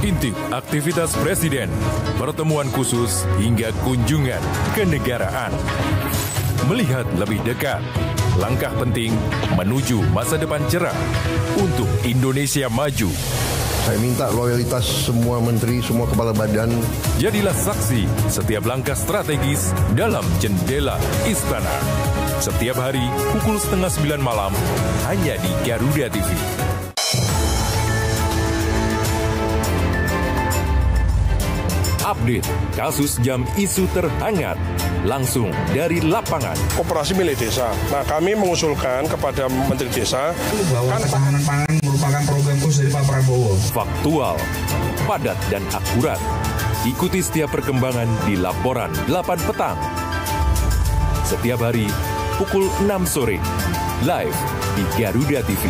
Intip aktivitas Presiden, pertemuan khusus hingga kunjungan kenegaraan. Melihat lebih dekat, langkah penting menuju masa depan cerah untuk Indonesia maju. Saya minta loyalitas semua menteri, semua kepala badan. Jadilah saksi setiap langkah strategis dalam Jendela Istana. Setiap hari pukul 8:30 malam hanya di Garuda TV. Update kasus jam isu terhangat langsung dari lapangan. Koperasi milik desa. Nah, kami mengusulkan kepada Menteri Desa bahwa ketahanan pangan merupakan program khusus dari Pak Prabowo. Faktual, padat dan akurat. Ikuti setiap perkembangan di laporan 8 petang. Setiap hari pukul 6 sore live di Garuda TV.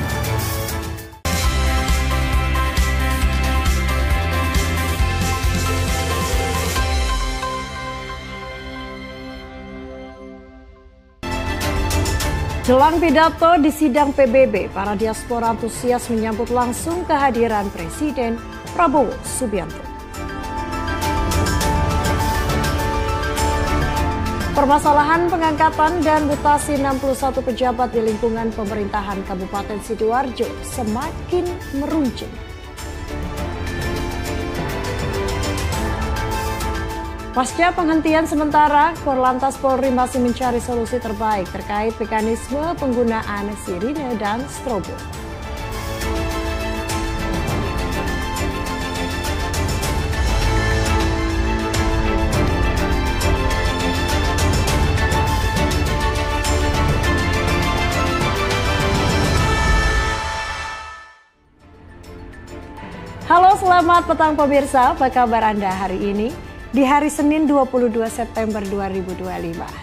Jelang pidato di sidang PBB, para diaspora antusias menyambut langsung kehadiran Presiden Prabowo Subianto. Permasalahan pengangkatan dan mutasi 61 pejabat di lingkungan pemerintahan Kabupaten Sidoarjo semakin meruncing. Pasca penghentian sementara, Korlantas Polri masih mencari solusi terbaik terkait mekanisme penggunaan sirine dan strobo. Halo, selamat petang pemirsa, apa kabar Anda hari ini? Di hari Senin 22 September 2025,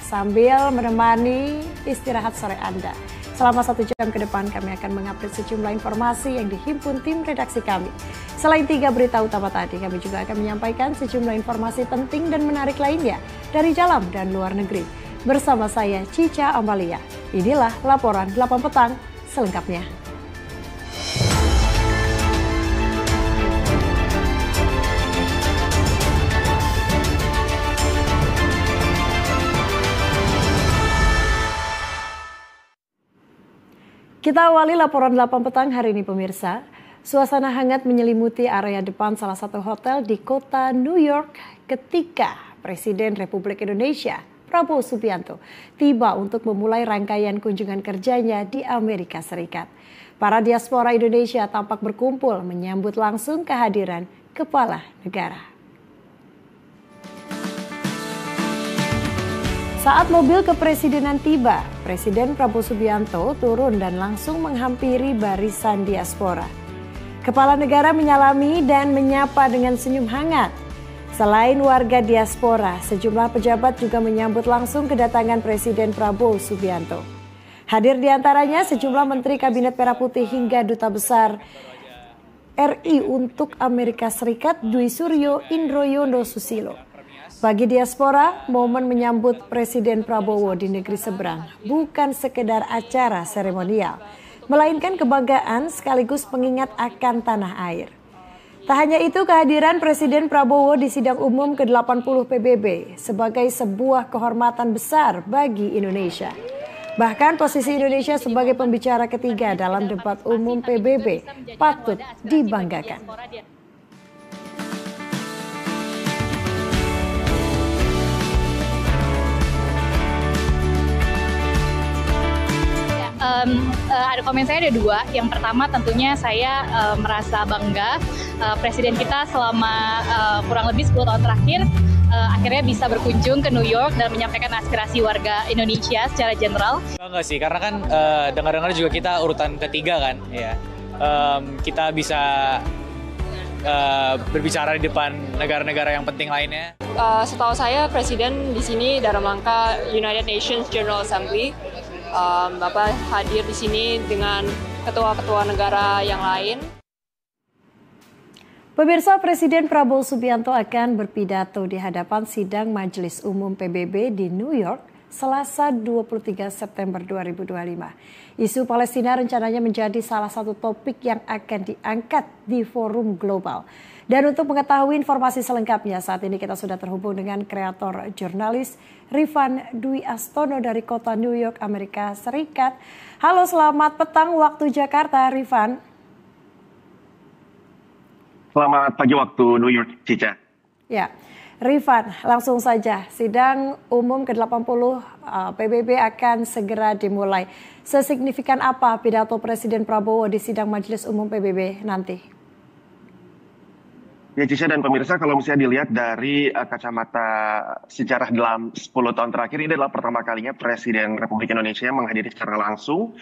sambil menemani istirahat sore Anda. Selama 1 jam ke depan kami akan mengupdate sejumlah informasi yang dihimpun tim redaksi kami. Selain 3 berita utama tadi, kami juga akan menyampaikan sejumlah informasi penting dan menarik lainnya dari dalam dan luar negeri. Bersama saya Cica Amalia. Inilah laporan 8 petang selengkapnya. Kita awali laporan 8 petang hari ini pemirsa. Suasana hangat menyelimuti area depan salah satu hotel di kota New York ketika Presiden Republik Indonesia Prabowo Subianto tiba untuk memulai rangkaian kunjungan kerjanya di Amerika Serikat. Para diaspora Indonesia tampak berkumpul menyambut langsung kehadiran kepala negara. Saat mobil kepresidenan tiba, Presiden Prabowo Subianto turun dan langsung menghampiri barisan diaspora. Kepala negara menyalami dan menyapa dengan senyum hangat. Selain warga diaspora, sejumlah pejabat juga menyambut langsung kedatangan Presiden Prabowo Subianto. Hadir di antaranya sejumlah Menteri Kabinet Merah Putih hingga Duta Besar RI untuk Amerika Serikat Dwi Suryo Indroyono Susilo. Bagi diaspora, momen menyambut Presiden Prabowo di negeri seberang bukan sekedar acara seremonial, melainkan kebanggaan sekaligus pengingat akan tanah air. Tak hanya itu, kehadiran Presiden Prabowo di sidang umum ke-80 PBB sebagai sebuah kehormatan besar bagi Indonesia. Bahkan posisi Indonesia sebagai pembicara ketiga dalam debat umum PBB patut dibanggakan. Ada komen saya ada 2. Yang pertama tentunya saya merasa bangga Presiden kita selama kurang lebih 10 tahun terakhir akhirnya bisa berkunjung ke New York dan menyampaikan aspirasi warga Indonesia secara general. Enggak sih, karena kan dengar-dengar juga kita urutan ketiga kan, ya. Kita bisa berbicara di depan negara-negara yang penting lainnya. Setahu saya Presiden di sini dalam rangka United Nations General Assembly. Bapak hadir di sini dengan ketua-ketua negara yang lain. Pemirsa, Presiden Prabowo Subianto akan berpidato di hadapan sidang Majelis Umum PBB di New York Selasa 23 September 2025. Isu Palestina rencananya menjadi salah satu topik yang akan diangkat di forum global. Dan untuk mengetahui informasi selengkapnya, saat ini kita sudah terhubung dengan kreator jurnalis Rifan Dwi Astono dari kota New York, Amerika Serikat. Halo, selamat petang waktu Jakarta, Rifan. Selamat pagi waktu New York, Cica. Ya, Rifan, langsung saja. Sidang umum ke-80 PBB akan segera dimulai. Sesignifikan apa pidato Presiden Prabowo di sidang Majelis Umum PBB nanti? Ya, Cica dan pemirsa, kalau misalnya dilihat dari kacamata sejarah dalam 10 tahun terakhir, ini adalah pertama kalinya Presiden Republik Indonesia menghadiri secara langsung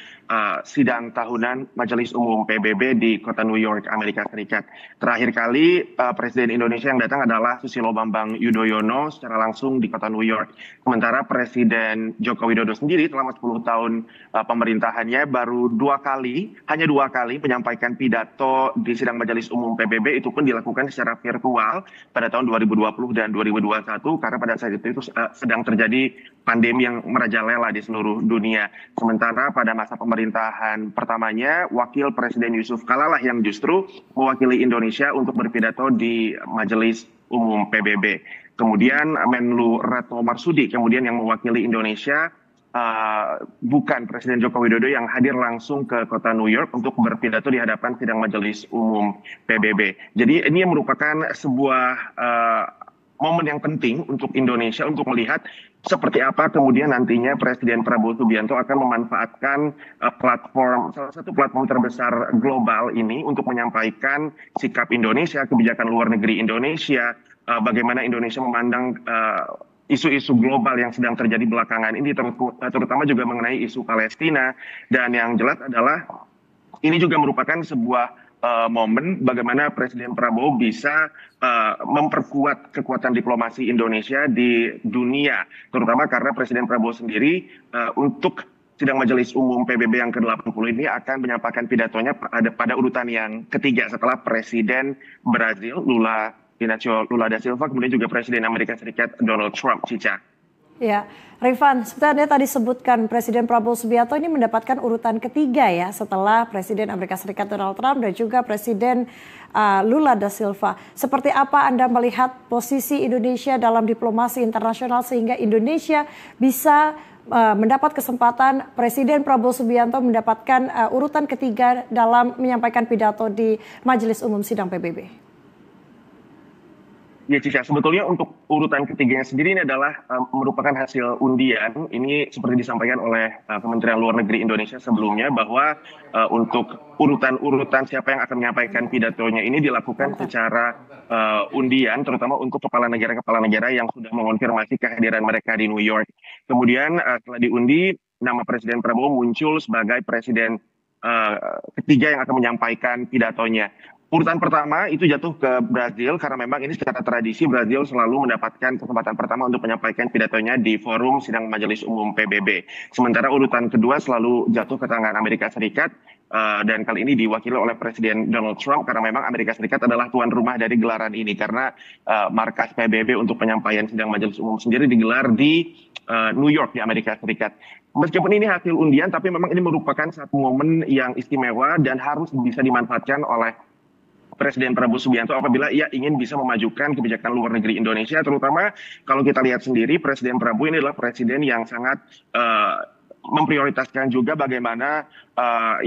sidang tahunan Majelis Umum PBB di kota New York, Amerika Serikat. Terakhir kali Presiden Indonesia yang datang adalah Susilo Bambang Yudhoyono secara langsung di kota New York. Sementara Presiden Joko Widodo sendiri selama 10 tahun pemerintahannya baru hanya dua kali menyampaikan pidato di sidang Majelis Umum PBB, itu pun dilakukan secara virtual pada tahun 2020 dan 2021 karena pada saat itu sedang terjadi pandemi yang merajalela di seluruh dunia. Sementara pada masa pemerintahan pertamanya, Wakil Presiden Yusuf Kala lah yang justru mewakili Indonesia untuk berpidato di Majelis Umum PBB. Kemudian Menlu Retno Marsudi kemudian yang mewakili Indonesia, bukan Presiden Joko Widodo yang hadir langsung ke kota New York untuk berpidato di hadapan sidang Majelis Umum PBB. Jadi ini merupakan sebuah momen yang penting untuk Indonesia untuk melihat seperti apa kemudian nantinya Presiden Prabowo Subianto akan memanfaatkan salah satu platform terbesar global ini untuk menyampaikan sikap Indonesia, kebijakan luar negeri Indonesia, bagaimana Indonesia memandang isu-isu global yang sedang terjadi belakangan ini, terutama juga mengenai isu Palestina. Dan yang jelas adalah ini juga merupakan sebuah momen bagaimana Presiden Prabowo bisa memperkuat kekuatan diplomasi Indonesia di dunia, terutama karena Presiden Prabowo sendiri untuk sidang Majelis Umum PBB yang ke-80 ini akan menyampaikan pidatonya pada urutan yang ketiga setelah Presiden Brazil Lula da Silva, kemudian juga Presiden Amerika Serikat Donald Trump, Cica. Ya, Rifan, seperti Anda tadi sebutkan, Presiden Prabowo Subianto ini mendapatkan urutan ketiga ya, setelah Presiden Amerika Serikat Donald Trump dan juga Presiden Lula da Silva. Seperti apa Anda melihat posisi Indonesia dalam diplomasi internasional sehingga Indonesia bisa mendapat kesempatan Presiden Prabowo Subianto mendapatkan urutan ketiga dalam menyampaikan pidato di Majelis Umum Sidang PBB? Ya, Cica, sebetulnya untuk urutan ketiganya sendiri ini adalah merupakan hasil undian. Ini seperti disampaikan oleh Kementerian Luar Negeri Indonesia sebelumnya bahwa untuk urutan siapa yang akan menyampaikan pidatonya ini dilakukan secara undian, terutama untuk kepala negara yang sudah mengonfirmasi kehadiran mereka di New York. Kemudian setelah diundi, nama Presiden Prabowo muncul sebagai presiden ketiga yang akan menyampaikan pidatonya. Urutan pertama itu jatuh ke Brazil karena memang ini secara tradisi Brazil selalu mendapatkan kesempatan pertama untuk menyampaikan pidatonya di forum sidang Majelis Umum PBB. Sementara urutan kedua selalu jatuh ke tangan Amerika Serikat dan kali ini diwakili oleh Presiden Donald Trump karena memang Amerika Serikat adalah tuan rumah dari gelaran ini karena markas PBB untuk penyampaian sidang Majelis Umum sendiri digelar di New York di Amerika Serikat. Meskipun ini hasil undian, tapi memang ini merupakan satu momen yang istimewa dan harus bisa dimanfaatkan oleh Presiden Prabowo Subianto apabila ia ingin bisa memajukan kebijakan luar negeri Indonesia, terutama kalau kita lihat sendiri Presiden Prabowo ini adalah presiden yang sangat memprioritaskan juga bagaimana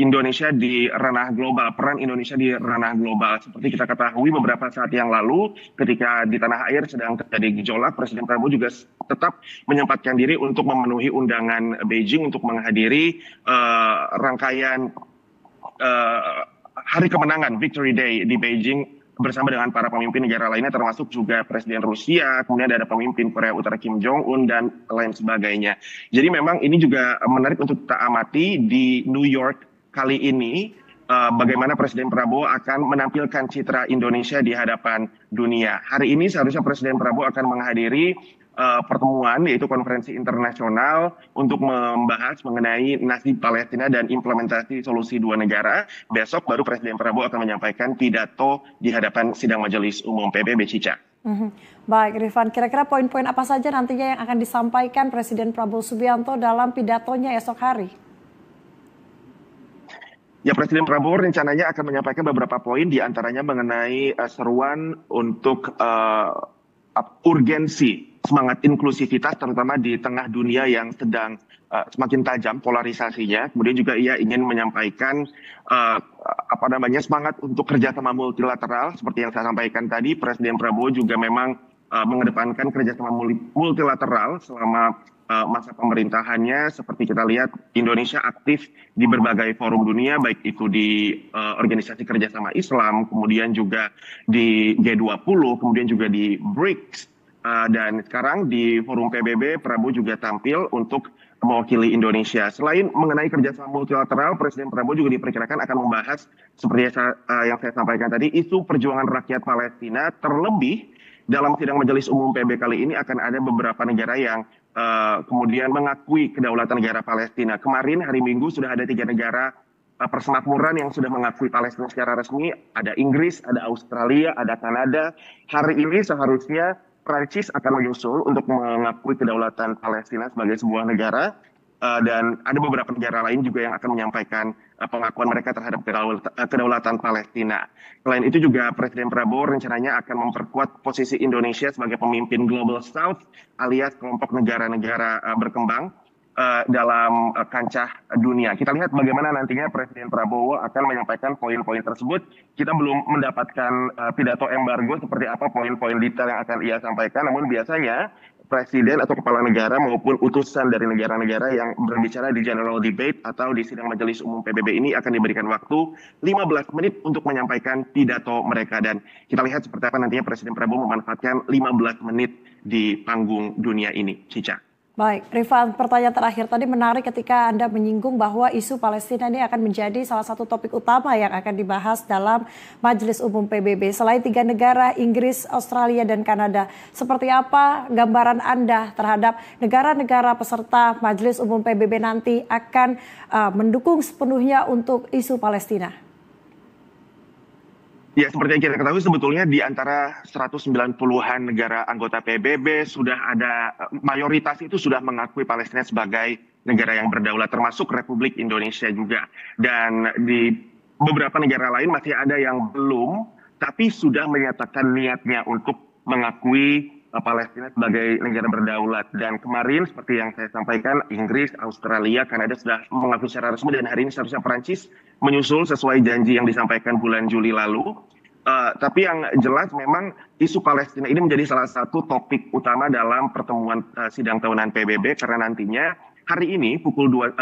Indonesia di ranah global, peran Indonesia di ranah global. Seperti kita ketahui beberapa saat yang lalu ketika di tanah air sedang terjadi gejolak, Presiden Prabowo juga tetap menyempatkan diri untuk memenuhi undangan Beijing untuk menghadiri rangkaian Hari Kemenangan Victory Day di Beijing bersama dengan para pemimpin negara lainnya termasuk juga Presiden Rusia, kemudian ada pemimpin Korea Utara Kim Jong-un dan lain sebagainya. Jadi memang ini juga menarik untuk kita amati di New York kali ini bagaimana Presiden Prabowo akan menampilkan citra Indonesia di hadapan dunia. Hari ini seharusnya Presiden Prabowo akan menghadiri pertemuan yaitu konferensi internasional untuk membahas mengenai nasib Palestina dan implementasi solusi dua negara. Besok baru Presiden Prabowo akan menyampaikan pidato di hadapan sidang Majelis Umum PBB, Cica. Baik, Rifan, kira-kira poin-poin apa saja nantinya yang akan disampaikan Presiden Prabowo Subianto dalam pidatonya esok hari? Ya, Presiden Prabowo rencananya akan menyampaikan beberapa poin, diantaranya mengenai seruan untuk urgensi semangat inklusivitas, terutama di tengah dunia yang sedang semakin tajam polarisasinya. Kemudian juga ia ingin menyampaikan semangat untuk kerjasama multilateral, seperti yang saya sampaikan tadi. Presiden Prabowo juga memang mengedepankan kerjasama multilateral selama masa pemerintahannya. Seperti kita lihat, Indonesia aktif di berbagai forum dunia, baik itu di Organisasi Kerjasama Islam, kemudian juga di G20, kemudian juga di BRICS, dan sekarang di forum PBB, Prabowo juga tampil untuk mewakili Indonesia. Selain mengenai kerjasama multilateral, Presiden Prabowo juga diperkirakan akan membahas, seperti yang saya sampaikan tadi, isu perjuangan rakyat Palestina. Terlebih dalam sidang Majelis Umum PBB kali ini akan ada beberapa negara yang kemudian mengakui kedaulatan negara Palestina. Kemarin hari Minggu sudah ada 3 negara persemakmuran yang sudah mengakui Palestina secara resmi. Ada Inggris, ada Australia, ada Kanada. Hari ini seharusnya Prancis akan menyusul untuk mengakui kedaulatan Palestina sebagai sebuah negara. Dan ada beberapa negara lain juga yang akan menyampaikan pengakuan mereka terhadap kedaulatan Palestina. Selain itu juga Presiden Prabowo rencananya akan memperkuat posisi Indonesia sebagai pemimpin Global South alias kelompok negara-negara berkembang dalam kancah dunia. Kita lihat bagaimana nantinya Presiden Prabowo akan menyampaikan poin-poin tersebut. Kita belum mendapatkan pidato embargo seperti apa poin-poin detail yang akan ia sampaikan, namun biasanya Presiden atau kepala negara maupun utusan dari negara-negara yang berbicara di General Debate atau di sidang Majelis Umum PBB ini akan diberikan waktu 15 menit untuk menyampaikan pidato mereka. Dan kita lihat seperti apa nantinya Presiden Prabowo memanfaatkan 15 menit di panggung dunia ini. Cica. Baik, Rifan, pertanyaan terakhir tadi menarik ketika Anda menyinggung bahwa isu Palestina ini akan menjadi salah satu topik utama yang akan dibahas dalam Majelis Umum PBB. Selain 3 negara, Inggris, Australia, dan Kanada, seperti apa gambaran Anda terhadap negara-negara peserta Majelis Umum PBB nanti akan mendukung sepenuhnya untuk isu Palestina? Ya, seperti yang kita ketahui sebetulnya di antara 190-an negara anggota PBB sudah ada, mayoritas itu sudah mengakui Palestina sebagai negara yang berdaulat, termasuk Republik Indonesia juga. Dan di beberapa negara lain masih ada yang belum, tapi sudah menyatakan niatnya untuk mengakui Palestina sebagai negara berdaulat. Dan kemarin seperti yang saya sampaikan, Inggris, Australia, Kanada sudah mengakui secara resmi, dan hari ini seharusnya Prancis menyusul sesuai janji yang disampaikan bulan Juli lalu. Tapi yang jelas memang isu Palestina ini menjadi salah satu topik utama dalam pertemuan sidang tahunan PBB, karena nantinya hari ini pukul 3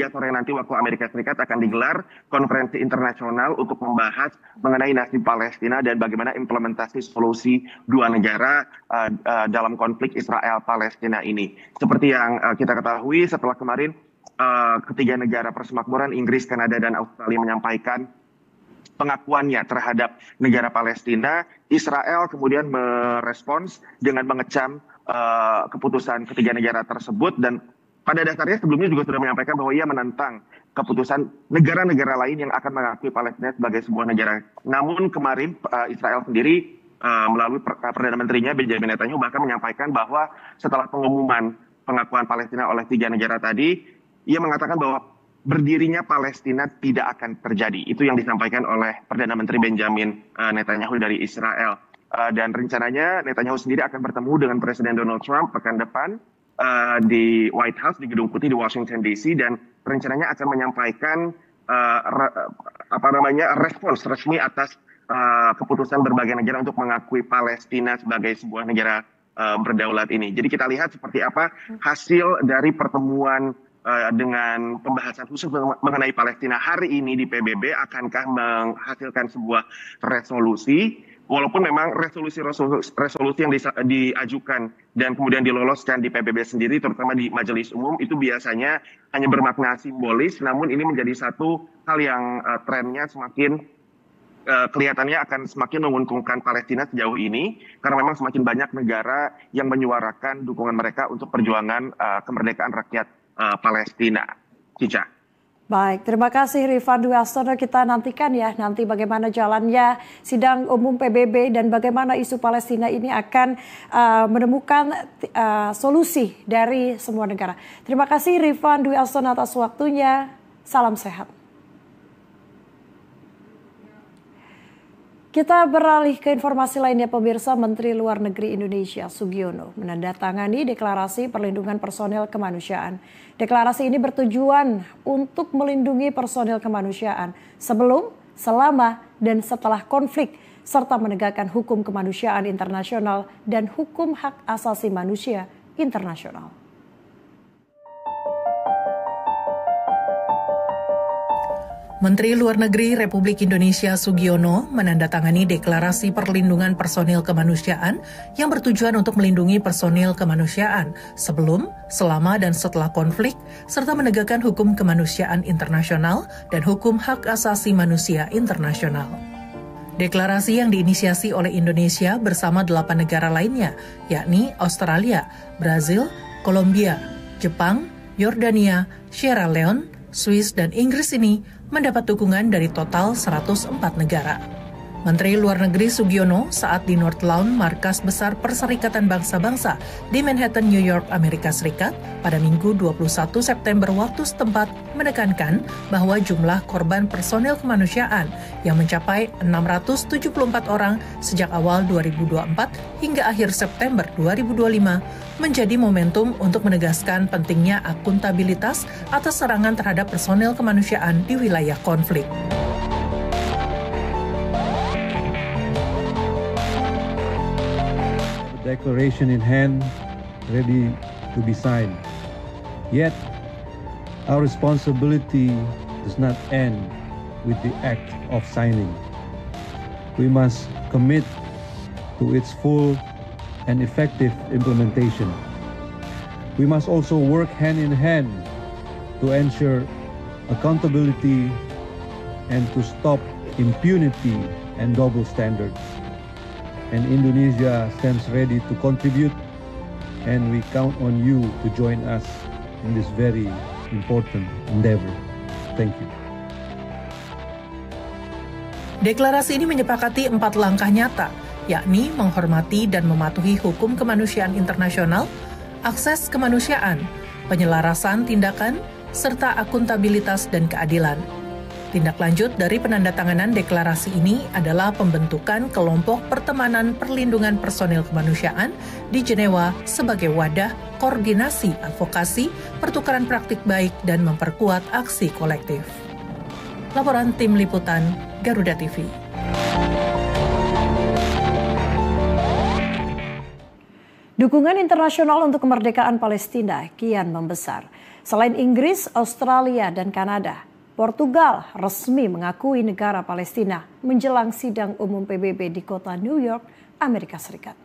sore nanti waktu Amerika Serikat akan digelar konferensi internasional untuk membahas mengenai nasib Palestina dan bagaimana implementasi solusi 2 negara dalam konflik Israel-Palestina ini. Seperti yang kita ketahui setelah kemarin ketiga negara persemakmuran Inggris, Kanada, dan Australia menyampaikan pengakuannya terhadap negara Palestina, Israel kemudian merespons dengan mengecam keputusan ketiga negara tersebut, dan pada dasarnya sebelumnya juga sudah menyampaikan bahwa ia menentang keputusan negara-negara lain yang akan mengakui Palestina sebagai sebuah negara. Namun kemarin Israel sendiri melalui Perdana Menterinya Benjamin Netanyahu bahkan menyampaikan bahwa setelah pengumuman pengakuan Palestina oleh 3 negara tadi, ia mengatakan bahwa berdirinya Palestina tidak akan terjadi. Itu yang disampaikan oleh Perdana Menteri Benjamin Netanyahu dari Israel. Dan rencananya Netanyahu sendiri akan bertemu dengan Presiden Donald Trump pekan depan di White House, di Gedung Putih di Washington DC, dan rencananya akan menyampaikan respons resmi atas keputusan berbagai negara untuk mengakui Palestina sebagai sebuah negara berdaulat ini. Jadi kita lihat seperti apa hasil dari pertemuan dengan pembahasan khusus mengenai Palestina hari ini di PBB. Akankah menghasilkan sebuah resolusi, walaupun memang resolusi yang diajukan dan kemudian diloloskan di PBB sendiri, terutama di Majelis Umum, itu biasanya hanya bermakna simbolis, namun ini menjadi satu hal yang trennya semakin kelihatannya akan semakin menguntungkan Palestina sejauh ini, karena memang semakin banyak negara yang menyuarakan dukungan mereka untuk perjuangan kemerdekaan rakyat Palestina. Cica. Baik, terima kasih Rifan Dwi Astono. Kita nantikan ya nanti bagaimana jalannya sidang umum PBB dan bagaimana isu Palestina ini akan menemukan solusi dari semua negara. Terima kasih Rifan Dwi Astono atas waktunya. Salam sehat. Kita beralih ke informasi lainnya pemirsa. Menteri Luar Negeri Indonesia Sugiono menandatangani deklarasi perlindungan personel kemanusiaan. Deklarasi ini bertujuan untuk melindungi personel kemanusiaan sebelum, selama, dan setelah konflik serta menegakkan hukum kemanusiaan internasional dan hukum hak asasi manusia internasional. Menteri Luar Negeri Republik Indonesia Sugiono menandatangani deklarasi perlindungan personil kemanusiaan yang bertujuan untuk melindungi personil kemanusiaan sebelum, selama, dan setelah konflik, serta menegakkan hukum kemanusiaan internasional dan hukum hak asasi manusia internasional. Deklarasi yang diinisiasi oleh Indonesia bersama 8 negara lainnya, yakni Australia, Brazil, Kolombia, Jepang, Yordania, Sierra Leone, Swiss, dan Inggris ini mendapat dukungan dari total 104 negara. Menteri Luar Negeri Sugiono saat di North Lawn, markas besar Perserikatan Bangsa-Bangsa di Manhattan, New York, Amerika Serikat, pada Minggu 21 September waktu setempat menekankan bahwa jumlah korban personil kemanusiaan yang mencapai 674 orang sejak awal 2024 hingga akhir September 2025 menjadi momentum untuk menegaskan pentingnya akuntabilitas atas serangan terhadap personil kemanusiaan di wilayah konflik. Declaration in hand, ready to be signed. Yet, our responsibility does not end with the act of signing. We must commit to its full and effective implementation. We must also work hand in hand to ensure accountability and to stop impunity and double standards. And Indonesia stands ready to contribute, and we count on you to join us in this very important endeavor. Thank you. Deklarasi ini menyepakati 4 langkah nyata, yakni menghormati dan mematuhi hukum kemanusiaan internasional, akses kemanusiaan, penyelarasan tindakan, serta akuntabilitas dan keadilan. Tindak lanjut dari penandatanganan deklarasi ini adalah pembentukan kelompok pertemanan perlindungan personil kemanusiaan di Jenewa sebagai wadah koordinasi, advokasi, pertukaran praktik baik, dan memperkuat aksi kolektif. Laporan Tim Liputan Garuda TV. Dukungan internasional untuk kemerdekaan Palestina kian membesar. Selain Inggris, Australia, dan Kanada, Portugal resmi mengakui negara Palestina menjelang sidang umum PBB di kota New York, Amerika Serikat.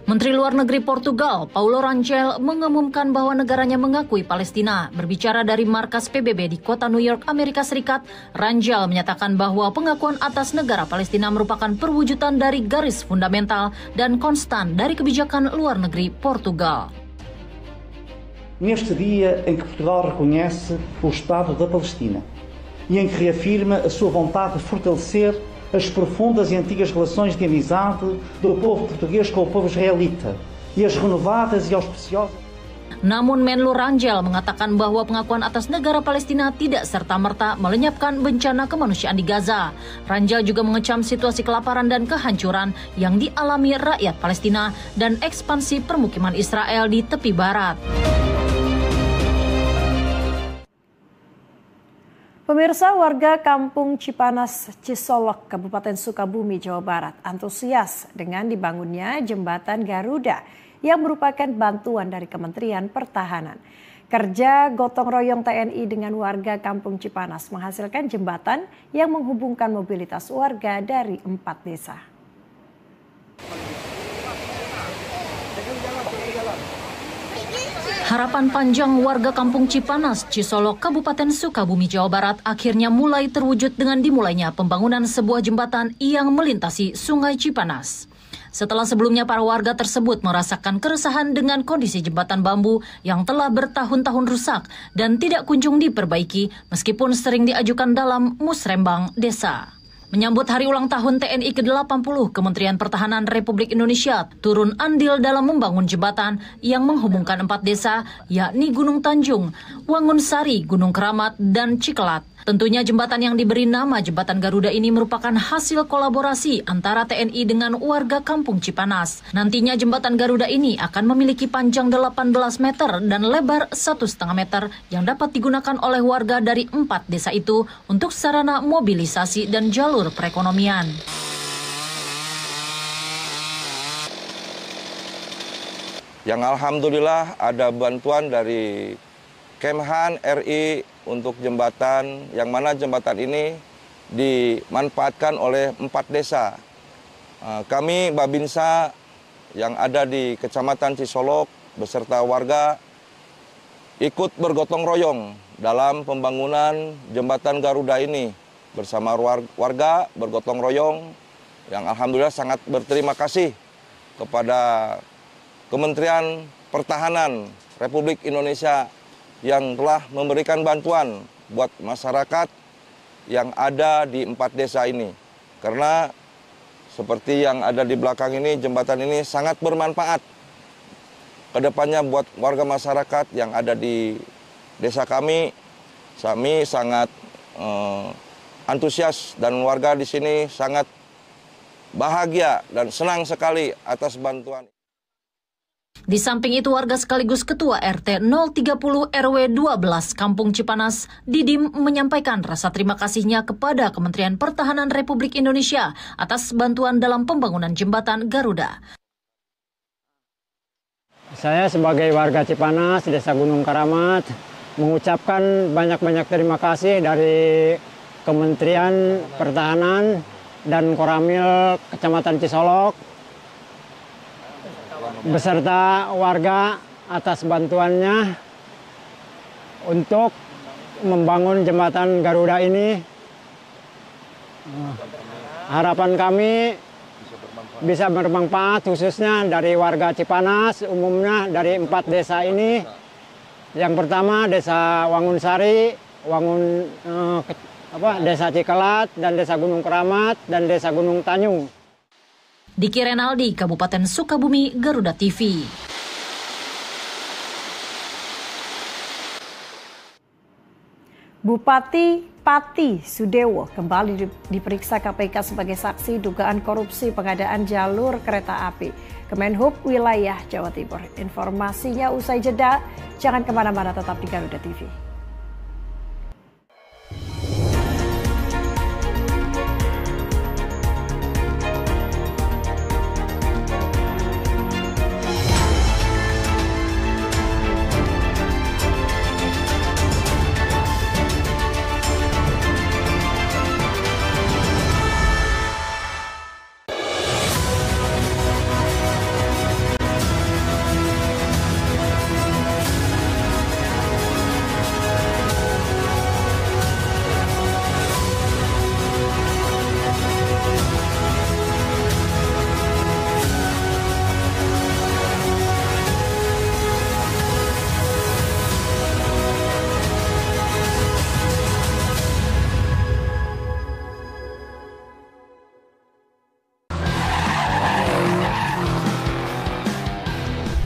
Menteri Luar Negeri Portugal, Paulo Rangel, mengumumkan bahwa negaranya mengakui Palestina. Berbicara dari markas PBB di kota New York, Amerika Serikat, Rangel menyatakan bahwa pengakuan atas negara Palestina merupakan perwujudan dari garis fundamental dan konstan dari kebijakan luar negeri Portugal. Neste dia em que Portugal reconhece o Estado da Palestina e em que reafirma a sua vontade de fortalecer as profundas e antigas relações de amizade do povo português com o povo israelita e as renovadas e auspiciosas. Namun Menlu Rangel mengatakan bahwa pengakuan atas negara Palestina tidak serta-merta melenyapkan bencana kemanusiaan di Gaza. Rangel juga mengecam situasi kelaparan dan kehancuran yang dialami rakyat Palestina dan ekspansi permukiman Israel di tepi barat. Pemirsa, warga Kampung Cipanas, Cisolok, Kabupaten Sukabumi, Jawa Barat antusias dengan dibangunnya jembatan Garuda yang merupakan bantuan dari Kementerian Pertahanan. Kerja gotong royong TNI dengan warga Kampung Cipanas menghasilkan jembatan yang menghubungkan mobilitas warga dari 4 desa. Harapan panjang warga Kampung Cipanas, Cisolok, Kabupaten Sukabumi, Jawa Barat akhirnya mulai terwujud dengan dimulainya pembangunan sebuah jembatan yang melintasi Sungai Cipanas. setelah sebelumnya para warga tersebut merasakan keresahan dengan kondisi jembatan bambu yang telah bertahun-tahun rusak dan tidak kunjung diperbaiki meskipun sering diajukan dalam musrembang desa. Menyambut hari ulang tahun TNI ke-80, Kementerian Pertahanan Republik Indonesia turun andil dalam membangun jembatan yang menghubungkan 4 desa, yakni Gunung Tanjung, Wangun Sari, Gunung Keramat, dan Cikelat. Tentunya jembatan yang diberi nama Jembatan Garuda ini merupakan hasil kolaborasi antara TNI dengan warga Kampung Cipanas. Nantinya jembatan Garuda ini akan memiliki panjang 18 meter dan lebar 1,5 meter yang dapat digunakan oleh warga dari 4 desa itu untuk sarana mobilisasi dan jalur perekonomian. Yang alhamdulillah ada bantuan dari Kemhan RI untuk jembatan, yang mana jembatan ini dimanfaatkan oleh 4 desa. Kami Babinsa yang ada di Kecamatan Cisolok beserta warga ikut bergotong royong dalam pembangunan jembatan Garuda ini. Bersama warga bergotong royong yang alhamdulillah sangat berterima kasih kepada Kementerian Pertahanan Republik Indonesia yang telah memberikan bantuan buat masyarakat yang ada di 4 desa ini. Karena seperti yang ada di belakang ini, jembatan ini sangat bermanfaat kedepannya buat warga masyarakat yang ada di desa kami. Kami sangat antusias dan warga di sini sangat bahagia dan senang sekali atas bantuan. Di samping itu, warga sekaligus Ketua RT 030 RW 12 Kampung Cipanas, Didim, menyampaikan rasa terima kasihnya kepada Kementerian Pertahanan Republik Indonesia atas bantuan dalam pembangunan jembatan Garuda. Saya sebagai warga Cipanas, Desa Gunung Keramat, mengucapkan banyak-banyak terima kasih dari Kementerian Pertahanan dan Koramil Kecamatan Cisolok beserta warga atas bantuannya untuk membangun jembatan Garuda ini. Harapan kami bisa bermanfaat khususnya dari warga Cipanas, umumnya dari 4 desa ini. Yang pertama Desa Wangun Sari, Desa Cikelat, dan Desa Gunung Keramat, dan Desa Gunung Tanjung. Diki Renaldi, Kabupaten Sukabumi, Garuda TV. Bupati Pati Sudewo kembali diperiksa KPK sebagai saksi dugaan korupsi pengadaan jalur kereta api Kemenhub wilayah Jawa Timur. Informasinya usai jeda, jangan kemana-mana, tetap di Garuda TV.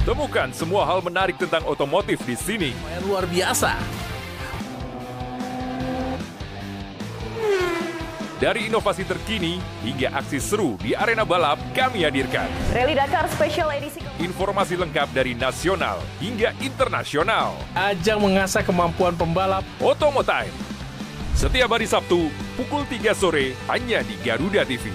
Temukan semua hal menarik tentang otomotif di sini. Luar biasa. Dari inovasi terkini hingga aksi seru di arena balap, kami hadirkan Rally Dakar Special Edisi. Informasi lengkap dari nasional hingga internasional. Ajang mengasah kemampuan pembalap Otomotime. Setiap hari Sabtu pukul 3 sore hanya di Garuda TV.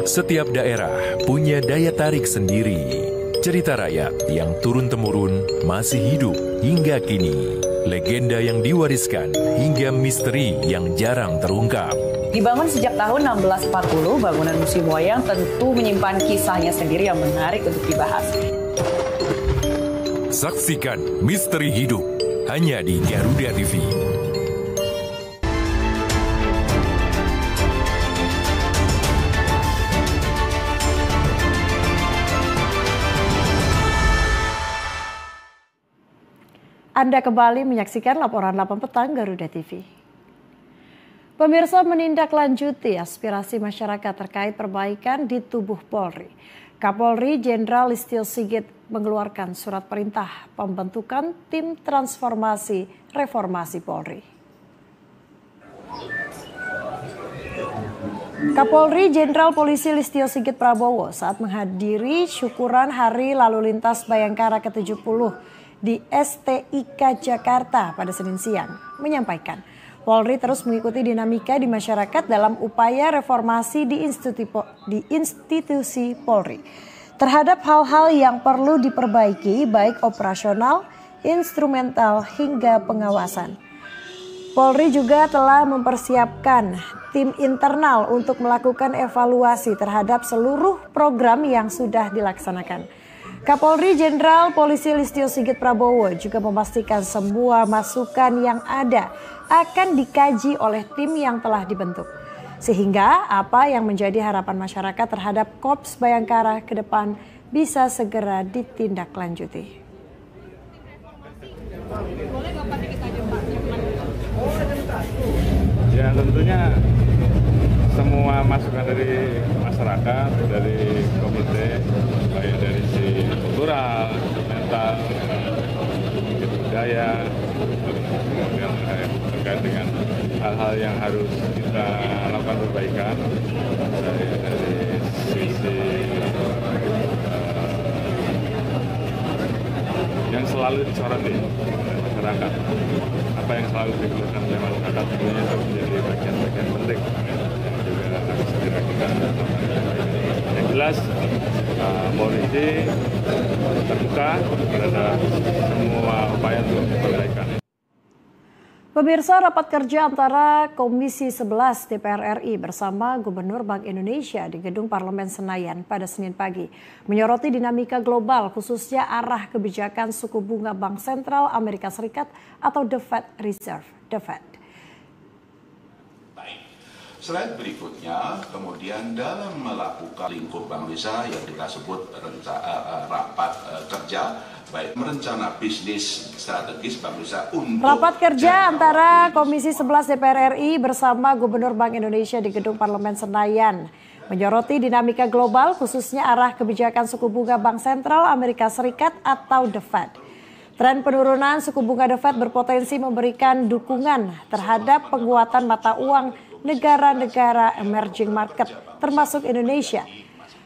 Setiap daerah punya daya tarik sendiri. Cerita rakyat yang turun-temurun masih hidup hingga kini. Legenda yang diwariskan hingga misteri yang jarang terungkap. Dibangun sejak tahun 1640, bangunan Museum Wayang tentu menyimpan kisahnya sendiri yang menarik untuk dibahas. Saksikan misteri hidup hanya di Garuda TV. Anda kembali menyaksikan laporan 8 petang Garuda TV. Pemirsa, menindaklanjuti aspirasi masyarakat terkait perbaikan di tubuh Polri. Kapolri Jenderal Listio Sigit mengeluarkan surat perintah pembentukan tim transformasi reformasi Polri. Kapolri Jenderal Polisi Listio Sigit Prabowo saat menghadiri syukuran Hari Lalu Lintas Bayangkara ke-70 di STIK Jakarta pada Senin siang menyampaikan Polri terus mengikuti dinamika di masyarakat dalam upaya reformasi di institusi Polri terhadap hal-hal yang perlu diperbaiki baik operasional, instrumental hingga pengawasan. Polri juga telah mempersiapkan tim internal untuk melakukan evaluasi terhadap seluruh program yang sudah dilaksanakan. Kapolri Jenderal Polisi Listio Sigit Prabowo juga memastikan semua masukan yang ada akan dikaji oleh tim yang telah dibentuk. Sehingga apa yang menjadi harapan masyarakat terhadap Korps Bayangkara ke depan bisa segera ditindaklanjuti. Ya tentunya semua masukan dari masyarakat, dari komite, baik dari si kultural, mental, budaya, kemudian terkait dengan hal-hal yang harus kita lakukan perbaikan dari sisi yang selalu disoroti oleh masyarakat. Apa yang selalu dikeluhkan oleh masyarakat tentunya harus menjadi bagian-bagian penting yang juga harus segera kita lakukan. Yang jelas Polisi terbuka terhadap semua upaya untuk perbaikan. Pemirsa, rapat kerja antara Komisi 11 DPR RI bersama Gubernur Bank Indonesia di Gedung Parlemen Senayan pada Senin pagi menyoroti dinamika global khususnya arah kebijakan suku bunga Bank Sentral Amerika Serikat atau The Fed Reserve, The Fed. Slide berikutnya, kemudian dalam melakukan lingkup Bank Indonesia yang kita sebut rapat kerja, baik merencana bisnis strategis Bank Indonesia untuk rapat kerja antara Komisi 11 DPR RI bersama Gubernur Bank Indonesia di Gedung Parlemen Senayan menyoroti dinamika global khususnya arah kebijakan suku bunga Bank Sentral Amerika Serikat atau The Fed. Tren penurunan suku bunga The Fed berpotensi memberikan dukungan terhadap penguatan mata uang negara-negara emerging market termasuk Indonesia.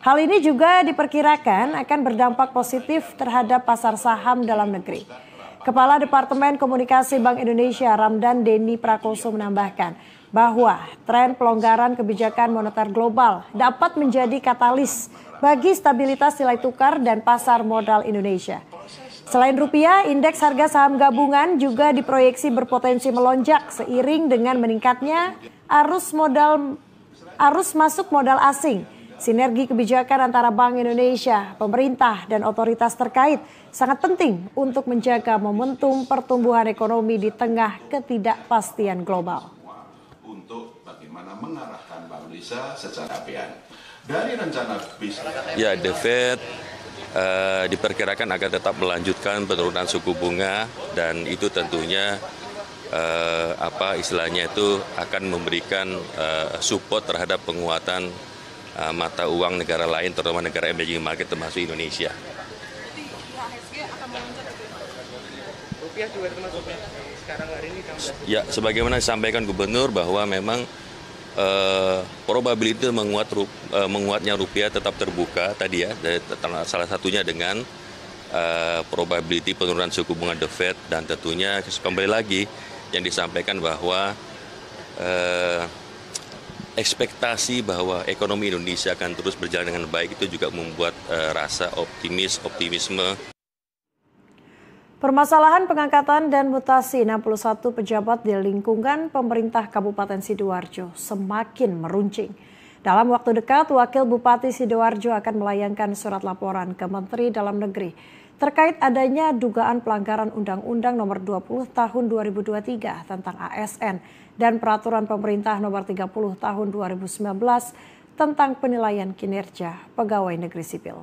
Hal ini juga diperkirakan akan berdampak positif terhadap pasar saham dalam negeri. Kepala Departemen Komunikasi Bank Indonesia Ramdan Denny Prakoso menambahkan bahwa tren pelonggaran kebijakan moneter global dapat menjadi katalis bagi stabilitas nilai tukar dan pasar modal Indonesia. Selain rupiah, indeks harga saham gabungan juga diproyeksi berpotensi melonjak seiring dengan meningkatnya arus masuk modal asing. Sinergi kebijakan antara Bank Indonesia, pemerintah, dan otoritas terkait sangat penting untuk menjaga momentum pertumbuhan ekonomi di tengah ketidakpastian global. Untuk bagaimana mengarahkan Bank Indonesia secara APN. Dari rencana bisnis. Ya, The Fed diperkirakan akan tetap melanjutkan penurunan suku bunga dan itu tentunya istilahnya itu akan memberikan support terhadap penguatan mata uang negara lain, terutama negara emerging market termasuk Indonesia. Rupiah juga termasuk sekarang hari ini. Ya, sebagaimana disampaikan Gubernur bahwa memang probability menguatnya rupiah tetap terbuka tadi ya, salah satunya dengan probability penurunan suku bunga The Fed dan tentunya kembali lagi yang disampaikan bahwa ekspektasi bahwa ekonomi Indonesia akan terus berjalan dengan baik itu juga membuat rasa optimisme. Permasalahan pengangkatan dan mutasi 61 pejabat di lingkungan pemerintah Kabupaten Sidoarjo semakin meruncing. Dalam waktu dekat, Wakil Bupati Sidoarjo akan melayangkan surat laporan ke Menteri Dalam Negeri terkait adanya dugaan pelanggaran Undang-Undang Nomor 20 Tahun 2023 tentang ASN dan Peraturan Pemerintah Nomor 30 Tahun 2019 tentang penilaian kinerja pegawai negeri sipil.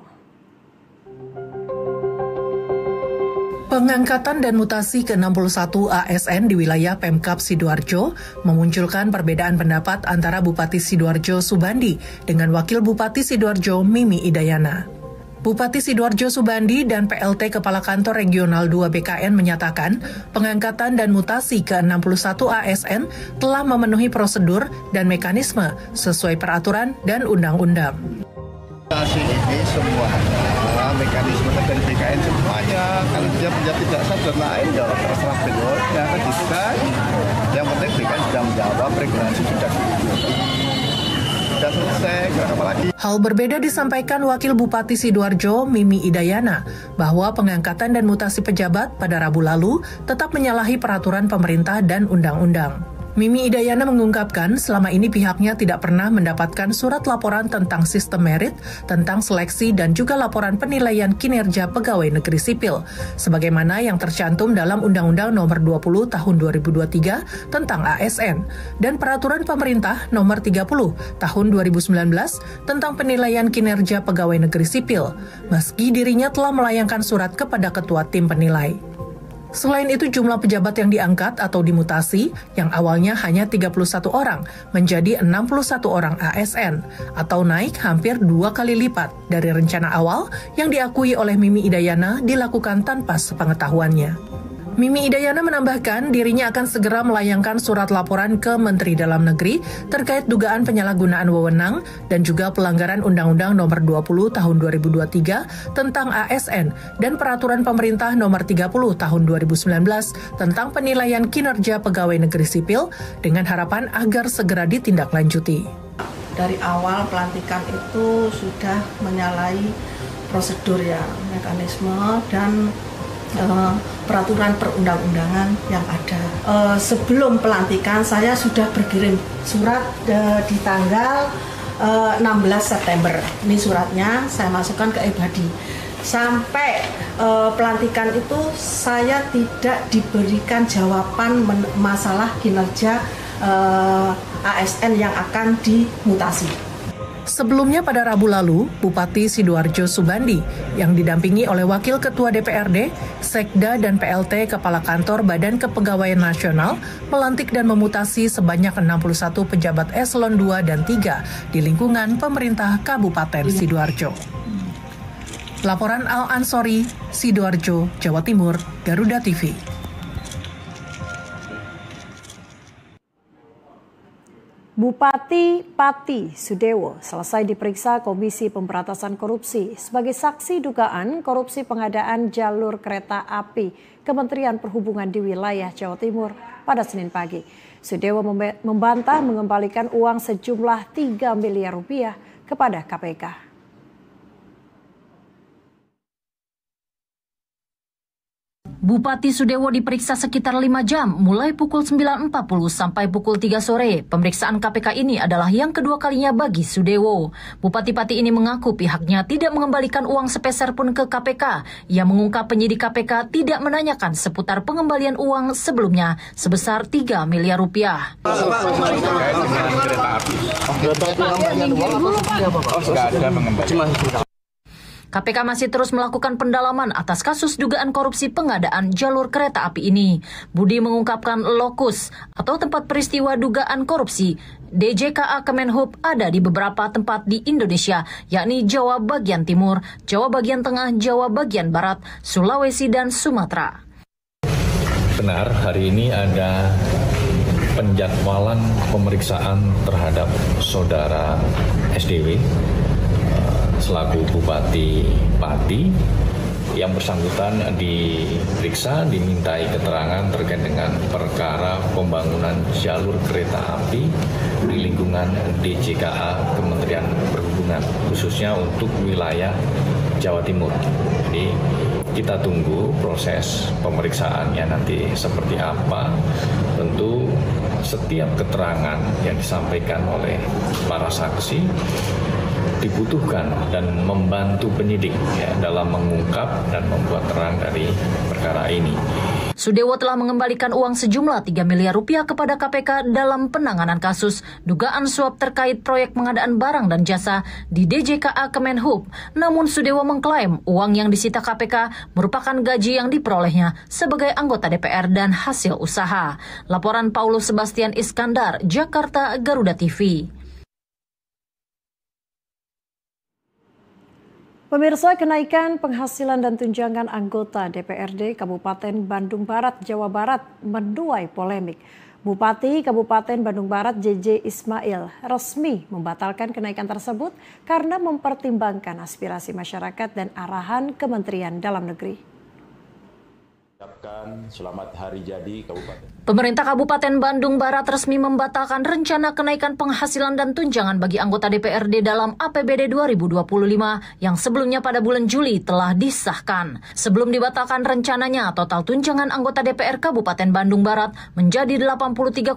Pengangkatan dan mutasi ke-61 ASN di wilayah Pemkab Sidoarjo memunculkan perbedaan pendapat antara Bupati Sidoarjo Subandi dengan Wakil Bupati Sidoarjo Mimi Idayana. Bupati Sidoarjo Subandi dan PLT Kepala Kantor Regional 2 BKN menyatakan pengangkatan dan mutasi ke-61 ASN telah memenuhi prosedur dan mekanisme sesuai peraturan dan undang-undang. Mutasi ini semuanya mekanisme dari BKN semuanya. Kalau dia punya tidak sah dan lain, ya terserah beliaunya kan desain. Yang penting BKN sudah menjawab, regulasi sudah selesai, apa lagi. Hal berbeda disampaikan Wakil Bupati Sidoarjo Mimi Idayana bahwa pengangkatan dan mutasi pejabat pada Rabu lalu tetap menyalahi peraturan pemerintah dan undang-undang. Mimi Idayana mengungkapkan selama ini pihaknya tidak pernah mendapatkan surat laporan tentang sistem merit, tentang seleksi dan juga laporan penilaian kinerja pegawai negeri sipil, sebagaimana yang tercantum dalam Undang-Undang Nomor 20 Tahun 2023 tentang ASN dan Peraturan Pemerintah Nomor 30 Tahun 2019 tentang penilaian kinerja pegawai negeri sipil, meski dirinya telah melayangkan surat kepada Ketua Tim Penilai. Selain itu, jumlah pejabat yang diangkat atau dimutasi yang awalnya hanya 31 orang menjadi 61 orang ASN atau naik hampir 2 kali lipat dari rencana awal yang diakui oleh Mimi Idayana dilakukan tanpa sepengetahuannya. Mimi Idayana menambahkan dirinya akan segera melayangkan surat laporan ke Menteri Dalam Negeri terkait dugaan penyalahgunaan wewenang dan juga pelanggaran Undang-Undang Nomor 20 Tahun 2023 tentang ASN dan Peraturan Pemerintah Nomor 30 Tahun 2019 tentang penilaian kinerja pegawai negeri sipil dengan harapan agar segera ditindaklanjuti. Dari awal pelantikan itu sudah menyalahi prosedur ya, mekanisme dan peraturan perundang-undangan yang ada. Sebelum pelantikan saya sudah berkirim surat di tanggal 16 September. Ini suratnya saya masukkan ke e-Badi. Sampai pelantikan itu saya tidak diberikan jawaban masalah kinerja ASN yang akan dimutasi. Sebelumnya pada Rabu lalu, Bupati Sidoarjo Subandi yang didampingi oleh Wakil Ketua DPRD, Sekda dan PLT Kepala Kantor Badan Kepegawaian Nasional melantik dan memutasi sebanyak 61 pejabat eselon 2 dan 3 di lingkungan pemerintah Kabupaten Sidoarjo. Laporan Al-Ansori, Sidoarjo, Jawa Timur, Garuda TV. Bupati Pati Sudewo selesai diperiksa Komisi Pemberantasan Korupsi sebagai saksi dugaan korupsi pengadaan jalur kereta api Kementerian Perhubungan di wilayah Jawa Timur pada Senin pagi. Sudewo membantah mengembalikan uang sejumlah 3 miliar rupiah kepada KPK. Bupati Sudewo diperiksa sekitar 5 jam, mulai pukul 9.40 sampai pukul 3 sore. Pemeriksaan KPK ini adalah yang kedua kalinya bagi Sudewo. Bupati Pati ini mengaku pihaknya tidak mengembalikan uang sepeser pun ke KPK. Ia mengungkap penyidik KPK tidak menanyakan seputar pengembalian uang sebelumnya sebesar 3 miliar rupiah. KPK masih terus melakukan pendalaman atas kasus dugaan korupsi pengadaan jalur kereta api ini. Budi mengungkapkan lokus atau tempat peristiwa dugaan korupsi DJKA Kemenhub ada di beberapa tempat di Indonesia, yakni Jawa bagian timur, Jawa bagian tengah, Jawa bagian barat, Sulawesi, dan Sumatera. Benar, hari ini ada penjadwalan pemeriksaan terhadap saudara SDW selaku Bupati Pati. Yang bersangkutan diperiksa, dimintai keterangan terkait dengan perkara pembangunan jalur kereta api di lingkungan DJKA Kementerian Perhubungan, khususnya untuk wilayah Jawa Timur. Jadi kita tunggu proses pemeriksaannya nanti seperti apa. Tentu setiap keterangan yang disampaikan oleh para saksi dibutuhkan dan membantu penyidik dalam mengungkap dan membuat terang dari perkara ini. Sudewo telah mengembalikan uang sejumlah 3 miliar rupiah kepada KPK dalam penanganan kasus dugaan suap terkait proyek pengadaan barang dan jasa di DJKA Kemenhub. Namun Sudewo mengklaim uang yang disita KPK merupakan gaji yang diperolehnya sebagai anggota DPR dan hasil usaha. Laporan Paulus Sebastian Iskandar, Jakarta, Garuda TV. Pemirsa, kenaikan penghasilan dan tunjangan anggota DPRD Kabupaten Bandung Barat, Jawa Barat menuai polemik. Bupati Kabupaten Bandung Barat JJ Ismail resmi membatalkan kenaikan tersebut karena mempertimbangkan aspirasi masyarakat dan arahan Kementerian Dalam Negeri. Selamat Hari Jadi Kabupaten. Pemerintah Kabupaten Bandung Barat resmi membatalkan rencana kenaikan penghasilan dan tunjangan bagi anggota DPRD dalam APBD 2025 yang sebelumnya pada bulan Juli telah disahkan. Sebelum dibatalkan rencananya, total tunjangan anggota DPR Kabupaten Bandung Barat menjadi 83,5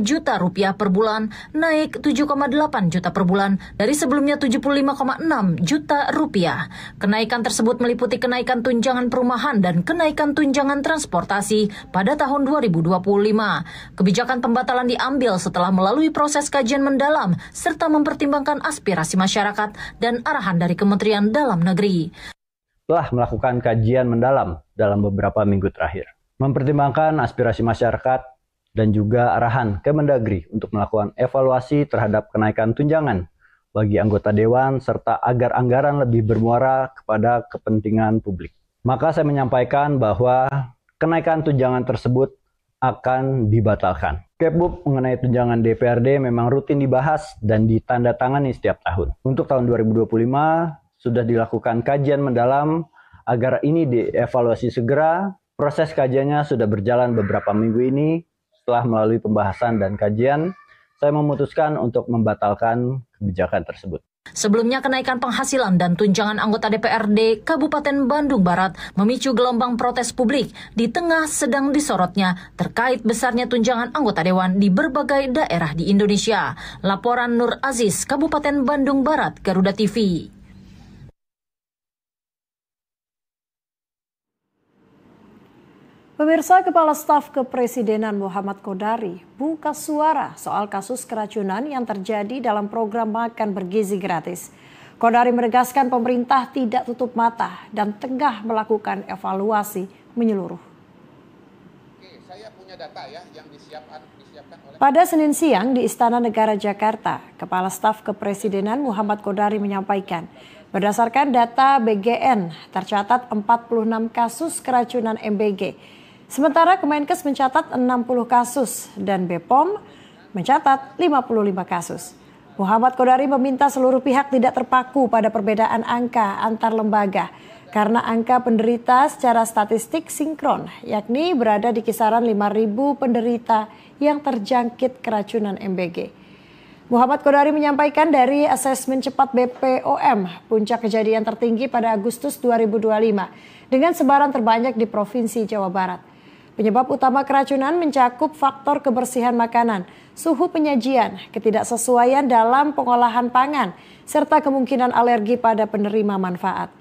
juta rupiah per bulan, naik 7,8 juta per bulan dari sebelumnya 75,6 juta rupiah. Kenaikan tersebut meliputi kenaikan tunjangan perumahan dan kenaikan tunjangan transportasi pada tahun 2025. Kebijakan pembatalan diambil setelah melalui proses kajian mendalam serta mempertimbangkan aspirasi masyarakat dan arahan dari Kementerian Dalam Negeri. Telah melakukan kajian mendalam dalam beberapa minggu terakhir, mempertimbangkan aspirasi masyarakat dan juga arahan Kemendagri untuk melakukan evaluasi terhadap kenaikan tunjangan bagi anggota dewan serta agar anggaran lebih bermuara kepada kepentingan publik. Maka saya menyampaikan bahwa kenaikan tunjangan tersebut akan dibatalkan. Kepbub mengenai tunjangan DPRD memang rutin dibahas dan ditandatangani setiap tahun. Untuk tahun 2025 sudah dilakukan kajian mendalam agar ini dievaluasi segera. Proses kajiannya sudah berjalan beberapa minggu ini. Setelah melalui pembahasan dan kajian, saya memutuskan untuk membatalkan kebijakan tersebut. Sebelumnya kenaikan penghasilan dan tunjangan anggota DPRD Kabupaten Bandung Barat memicu gelombang protes publik di tengah sedang disorotnya terkait besarnya tunjangan anggota dewan di berbagai daerah di Indonesia. Laporan Nur Aziz, Kabupaten Bandung Barat, Garuda TV. Pemirsa, Kepala Staf Kepresidenan Muhammad Kodari buka suara soal kasus keracunan yang terjadi dalam program makan bergizi gratis. Kodari menegaskan pemerintah tidak tutup mata dan tengah melakukan evaluasi menyeluruh. Saya punya data yang disiapkan oleh... Pada Senin siang di Istana Negara Jakarta, Kepala Staf Kepresidenan Muhammad Kodari menyampaikan, berdasarkan data BGN tercatat 46 kasus keracunan MBG. Sementara Kemenkes mencatat 60 kasus dan BPOM mencatat 55 kasus. Muhammad Kodari meminta seluruh pihak tidak terpaku pada perbedaan angka antar lembaga karena angka penderita secara statistik sinkron, yakni berada di kisaran 5.000 penderita yang terjangkit keracunan MBG. Muhammad Kodari menyampaikan dari asesmen cepat BPOM, puncak kejadian tertinggi pada Agustus 2025 dengan sebaran terbanyak di Provinsi Jawa Barat. Penyebab utama keracunan mencakup faktor kebersihan makanan, suhu penyajian, ketidaksesuaian dalam pengolahan pangan, serta kemungkinan alergi pada penerima manfaat.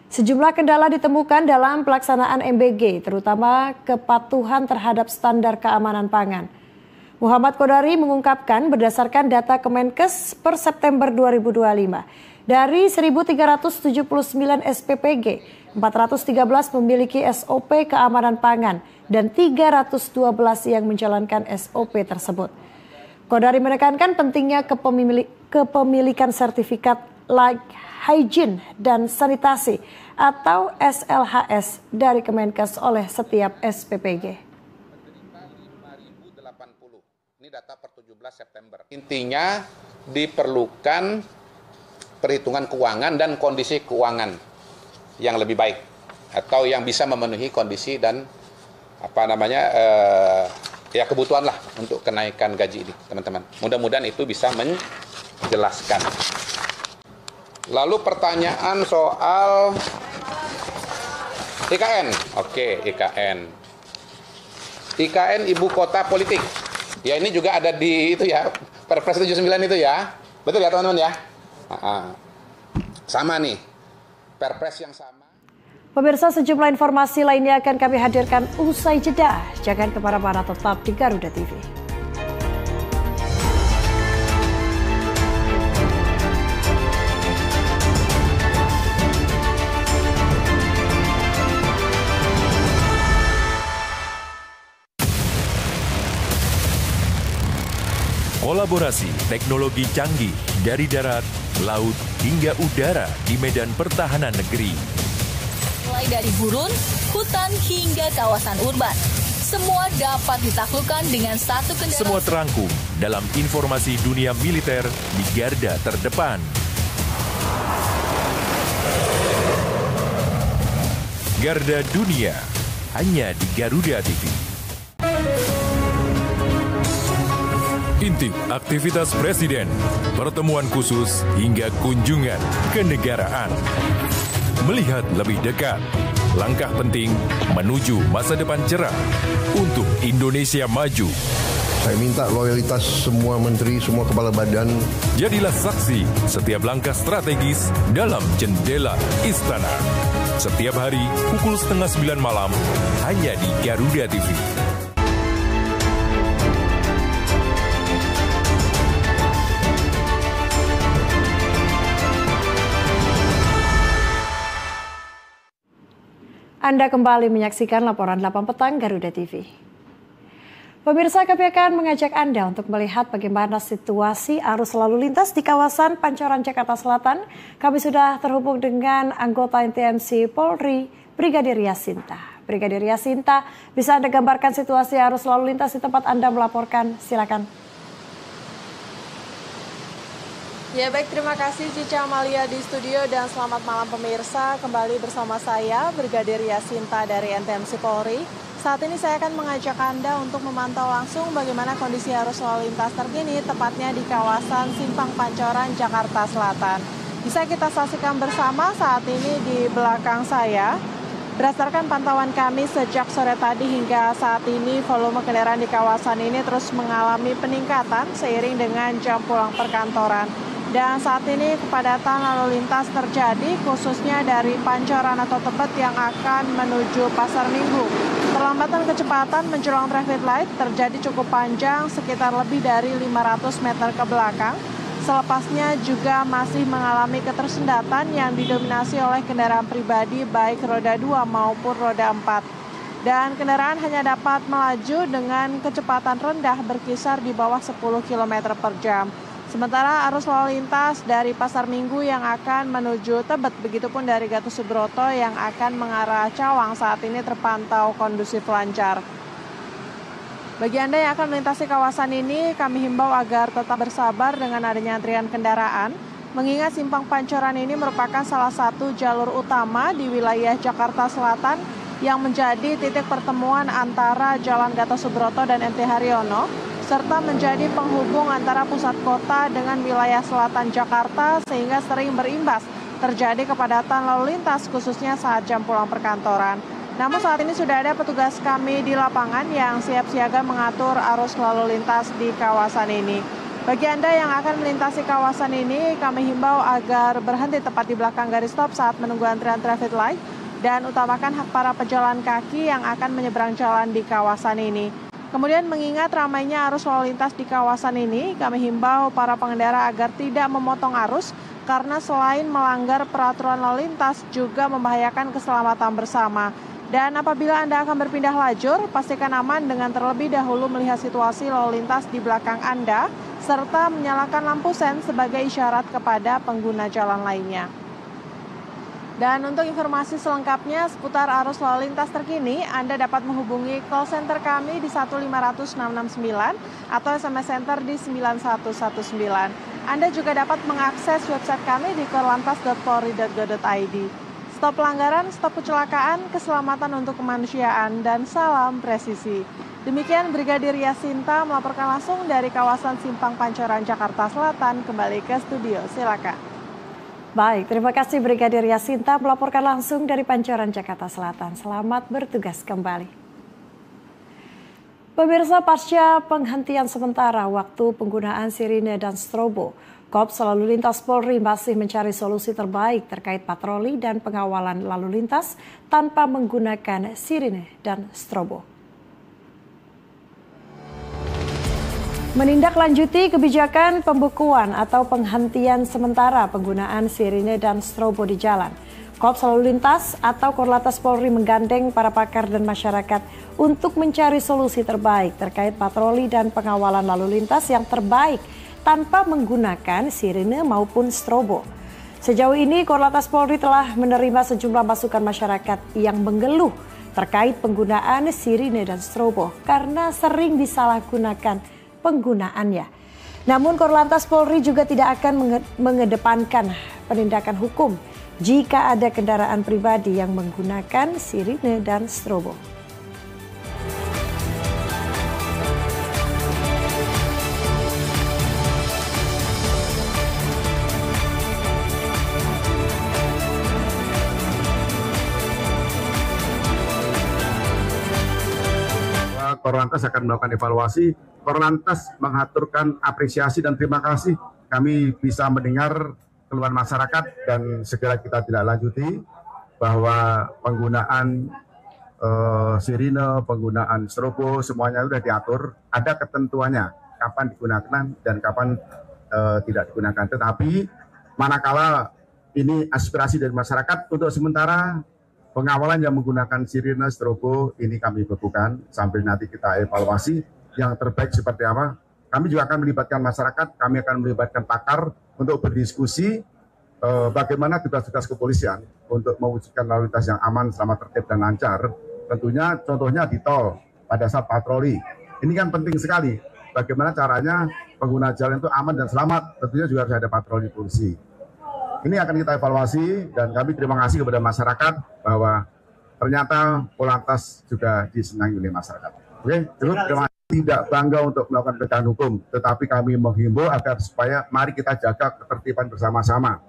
Sejumlah kendala ditemukan dalam pelaksanaan MBG, terutama kepatuhan terhadap standar keamanan pangan. Muhammad Kodari mengungkapkan berdasarkan data Kemenkes per September 2025, dari 1.379 SPPG, 413 memiliki SOP keamanan pangan dan 312 yang menjalankan SOP tersebut. Kodari menekankan pentingnya kepemilikan sertifikat like hygiene dan sanitasi atau SLHS dari Kemenkes oleh setiap SPPG. Ini data per 17 September. Intinya diperlukan perhitungan keuangan dan kondisi keuangan yang lebih baik atau yang bisa memenuhi kondisi dan kebutuhan lah untuk kenaikan gaji ini, teman-teman. Mudah-mudahan itu bisa menjelaskan. Lalu pertanyaan soal IKN. Oke, IKN. IKN ibu kota politik. Ya, ini juga ada di itu ya, Perpres 79 itu ya. Betul ya, teman-teman ya? Sama nih. Perpres yang sama. Pemirsa, sejumlah informasi lainnya akan kami hadirkan usai jeda. Jangan kemana-mana, tetap di Garuda TV. Kolaborasi teknologi canggih dari darat, laut, hingga udara di medan pertahanan negeri. Mulai dari gurun, hutan, hingga kawasan urban. Semua dapat ditaklukkan dengan satu kendaraan. Semua terangkum dalam informasi dunia militer di garda terdepan. Garda Dunia, hanya di Garuda TV. Intip aktivitas Presiden, pertemuan khusus hingga kunjungan kenegaraan. Melihat lebih dekat, langkah penting menuju masa depan cerah untuk Indonesia maju. Saya minta loyalitas semua menteri, semua kepala badan. Jadilah saksi setiap langkah strategis dalam Jendela Istana. Setiap hari pukul 8:30 malam, hanya di Garuda TV. Anda kembali menyaksikan laporan 8 petang Garuda TV. Pemirsa, kami akan mengajak Anda untuk melihat bagaimana situasi arus lalu lintas di kawasan Pancoran, Jakarta Selatan. Kami sudah terhubung dengan anggota NTMC Polri, Brigadir Yasinta. Brigadir Yasinta, bisa Anda gambarkan situasi arus lalu lintas di tempat Anda melaporkan? Silakan. Ya baik, terima kasih Cica Amalia di studio dan selamat malam pemirsa. Kembali bersama saya Brigadir Yasinta dari NTMC Polri. Saat ini saya akan mengajak Anda untuk memantau langsung bagaimana kondisi arus lalu lintas terkini tepatnya di kawasan Simpang Pancoran, Jakarta Selatan. Bisa kita saksikan bersama saat ini di belakang saya. Berdasarkan pantauan kami sejak sore tadi hingga saat ini volume kendaraan di kawasan ini terus mengalami peningkatan seiring dengan jam pulang perkantoran. Dan saat ini kepadatan lalu lintas terjadi khususnya dari Pancoran atau Tebet yang akan menuju Pasar Minggu. Perlambatan kecepatan menjelang traffic light terjadi cukup panjang sekitar lebih dari 500 meter ke belakang. Selepasnya juga masih mengalami ketersendatan yang didominasi oleh kendaraan pribadi baik roda 2 maupun roda 4. Dan kendaraan hanya dapat melaju dengan kecepatan rendah berkisar di bawah 10 km per jam. Sementara arus lalu lintas dari Pasar Minggu yang akan menuju Tebet, begitupun dari Gatot Subroto yang akan mengarah Cawang saat ini terpantau kondusif lancar. Bagi Anda yang akan melintasi kawasan ini, kami himbau agar tetap bersabar dengan adanya antrian kendaraan, mengingat Simpang Pancoran ini merupakan salah satu jalur utama di wilayah Jakarta Selatan yang menjadi titik pertemuan antara Jalan Gatot Subroto dan MT Haryono, serta menjadi penghubung antara pusat kota dengan wilayah selatan Jakarta sehingga sering berimbas terjadi kepadatan lalu lintas khususnya saat jam pulang perkantoran. Namun saat ini sudah ada petugas kami di lapangan yang siap siaga mengatur arus lalu lintas di kawasan ini. Bagi Anda yang akan melintasi kawasan ini, kami himbau agar berhenti tepat di belakang garis stop saat menunggu antrian traffic light dan utamakan hak para pejalan kaki yang akan menyeberang jalan di kawasan ini. Kemudian mengingat ramainya arus lalu lintas di kawasan ini, kami himbau para pengendara agar tidak memotong arus karena selain melanggar peraturan lalu lintas juga membahayakan keselamatan bersama. Dan apabila Anda akan berpindah lajur, pastikan aman dengan terlebih dahulu melihat situasi lalu lintas di belakang Anda serta menyalakan lampu sen sebagai isyarat kepada pengguna jalan lainnya. Dan untuk informasi selengkapnya seputar arus lalu lintas terkini, Anda dapat menghubungi call center kami di 1500669 atau SMS center di 9119. Anda juga dapat mengakses website kami di korlantas.polri.go.id. Stop pelanggaran, stop kecelakaan, keselamatan untuk kemanusiaan, dan salam presisi. Demikian Brigadir Yasinta melaporkan langsung dari kawasan Simpang Pancoran, Jakarta Selatan. Kembali ke studio, silakan. Baik, terima kasih Brigadir Yasinta melaporkan langsung dari Pancoran, Jakarta Selatan. Selamat bertugas kembali. Pemirsa, pasca penghentian sementara waktu penggunaan sirine dan strobo, Korps Lalu Lintas Polri masih mencari solusi terbaik terkait patroli dan pengawalan lalu lintas tanpa menggunakan sirine dan strobo. Menindaklanjuti kebijakan pembekuan atau penghentian sementara penggunaan sirine dan strobo di jalan, Korps Lalu Lintas atau Korlantas Polri menggandeng para pakar dan masyarakat untuk mencari solusi terbaik terkait patroli dan pengawalan lalu lintas yang terbaik tanpa menggunakan sirine maupun strobo. Sejauh ini Korlantas Polri telah menerima sejumlah masukan masyarakat yang mengeluh terkait penggunaan sirine dan strobo karena sering disalahgunakan penggunaannya. Namun Korlantas Polri juga tidak akan mengedepankan penindakan hukum jika ada kendaraan pribadi yang menggunakan sirine dan strobo. Korlantas akan melakukan evaluasi. Korlantas mengaturkan apresiasi dan terima kasih kami bisa mendengar keluhan masyarakat dan segera kita tidak lanjuti bahwa penggunaan sirine, penggunaan strobo semuanya sudah diatur, ada ketentuannya kapan digunakan dan kapan tidak digunakan. Tetapi manakala ini aspirasi dari masyarakat, untuk sementara pengawalan yang menggunakan sirine, strobo ini kami bekukan sambil nanti kita evaluasi yang terbaik seperti apa. Kami juga akan melibatkan masyarakat, kami akan melibatkan pakar untuk berdiskusi bagaimana tugas-tugas kepolisian untuk mewujudkan lalu lintas yang aman, selamat, tertib, dan lancar. Tentunya contohnya di tol pada saat patroli. Ini kan penting sekali. Bagaimana caranya pengguna jalan itu aman dan selamat. Tentunya juga harus ada patroli polisi. Ini akan kita evaluasi dan kami terima kasih kepada masyarakat bahwa ternyata Korlantas juga disenangi oleh masyarakat. Oke, cukup. Terima kasih. Tidak bangga untuk melakukan penegakan hukum, tetapi kami menghimbau agar supaya mari kita jaga ketertiban bersama-sama.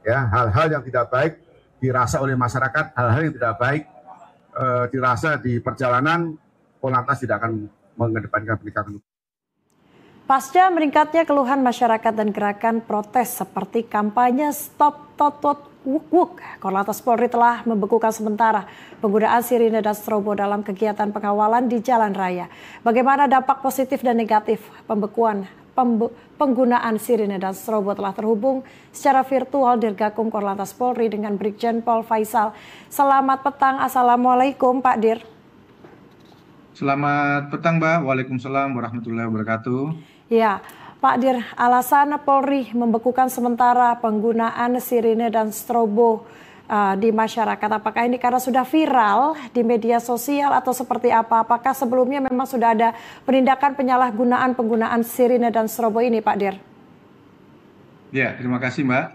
Ya, hal-hal yang tidak baik dirasa oleh masyarakat, hal-hal yang tidak baik dirasa di perjalanan, Korlantas tidak akan mengedepankan penegakan hukum. Pasca meningkatnya keluhan masyarakat dan gerakan protes seperti kampanye Stop Totot Wuk Wuk, Korlantas Polri telah membekukan sementara penggunaan sirine dan strobo dalam kegiatan pengawalan di jalan raya. Bagaimana dampak positif dan negatif pembekuan penggunaan sirine dan strobo telah terhubung secara virtual Dirgakum Korlantas Polri dengan Brigjen Pol Faisal. Selamat petang, Assalamualaikum Pak Dir. Selamat petang Mbak, Waalaikumsalam warahmatullahi wabarakatuh. Ya, Pak Dir, alasan Polri membekukan sementara penggunaan sirine dan strobo di masyarakat, apakah ini karena sudah viral di media sosial atau seperti apa? Apakah sebelumnya memang sudah ada penindakan penyalahgunaan penggunaan sirine dan strobo ini, Pak Dir? Ya, terima kasih Mbak.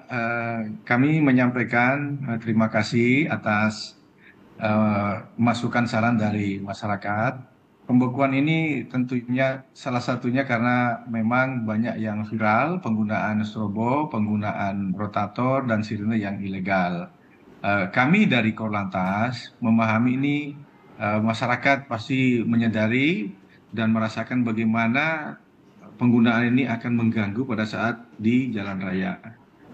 Kami menyampaikan terima kasih atas masukan saran dari masyarakat. Pembekuan ini tentunya salah satunya karena memang banyak yang viral, penggunaan strobo, penggunaan rotator, dan sirine yang ilegal. Kami dari Korlantas memahami ini, masyarakat pasti menyadari dan merasakan bagaimana penggunaan ini akan mengganggu pada saat di jalan raya.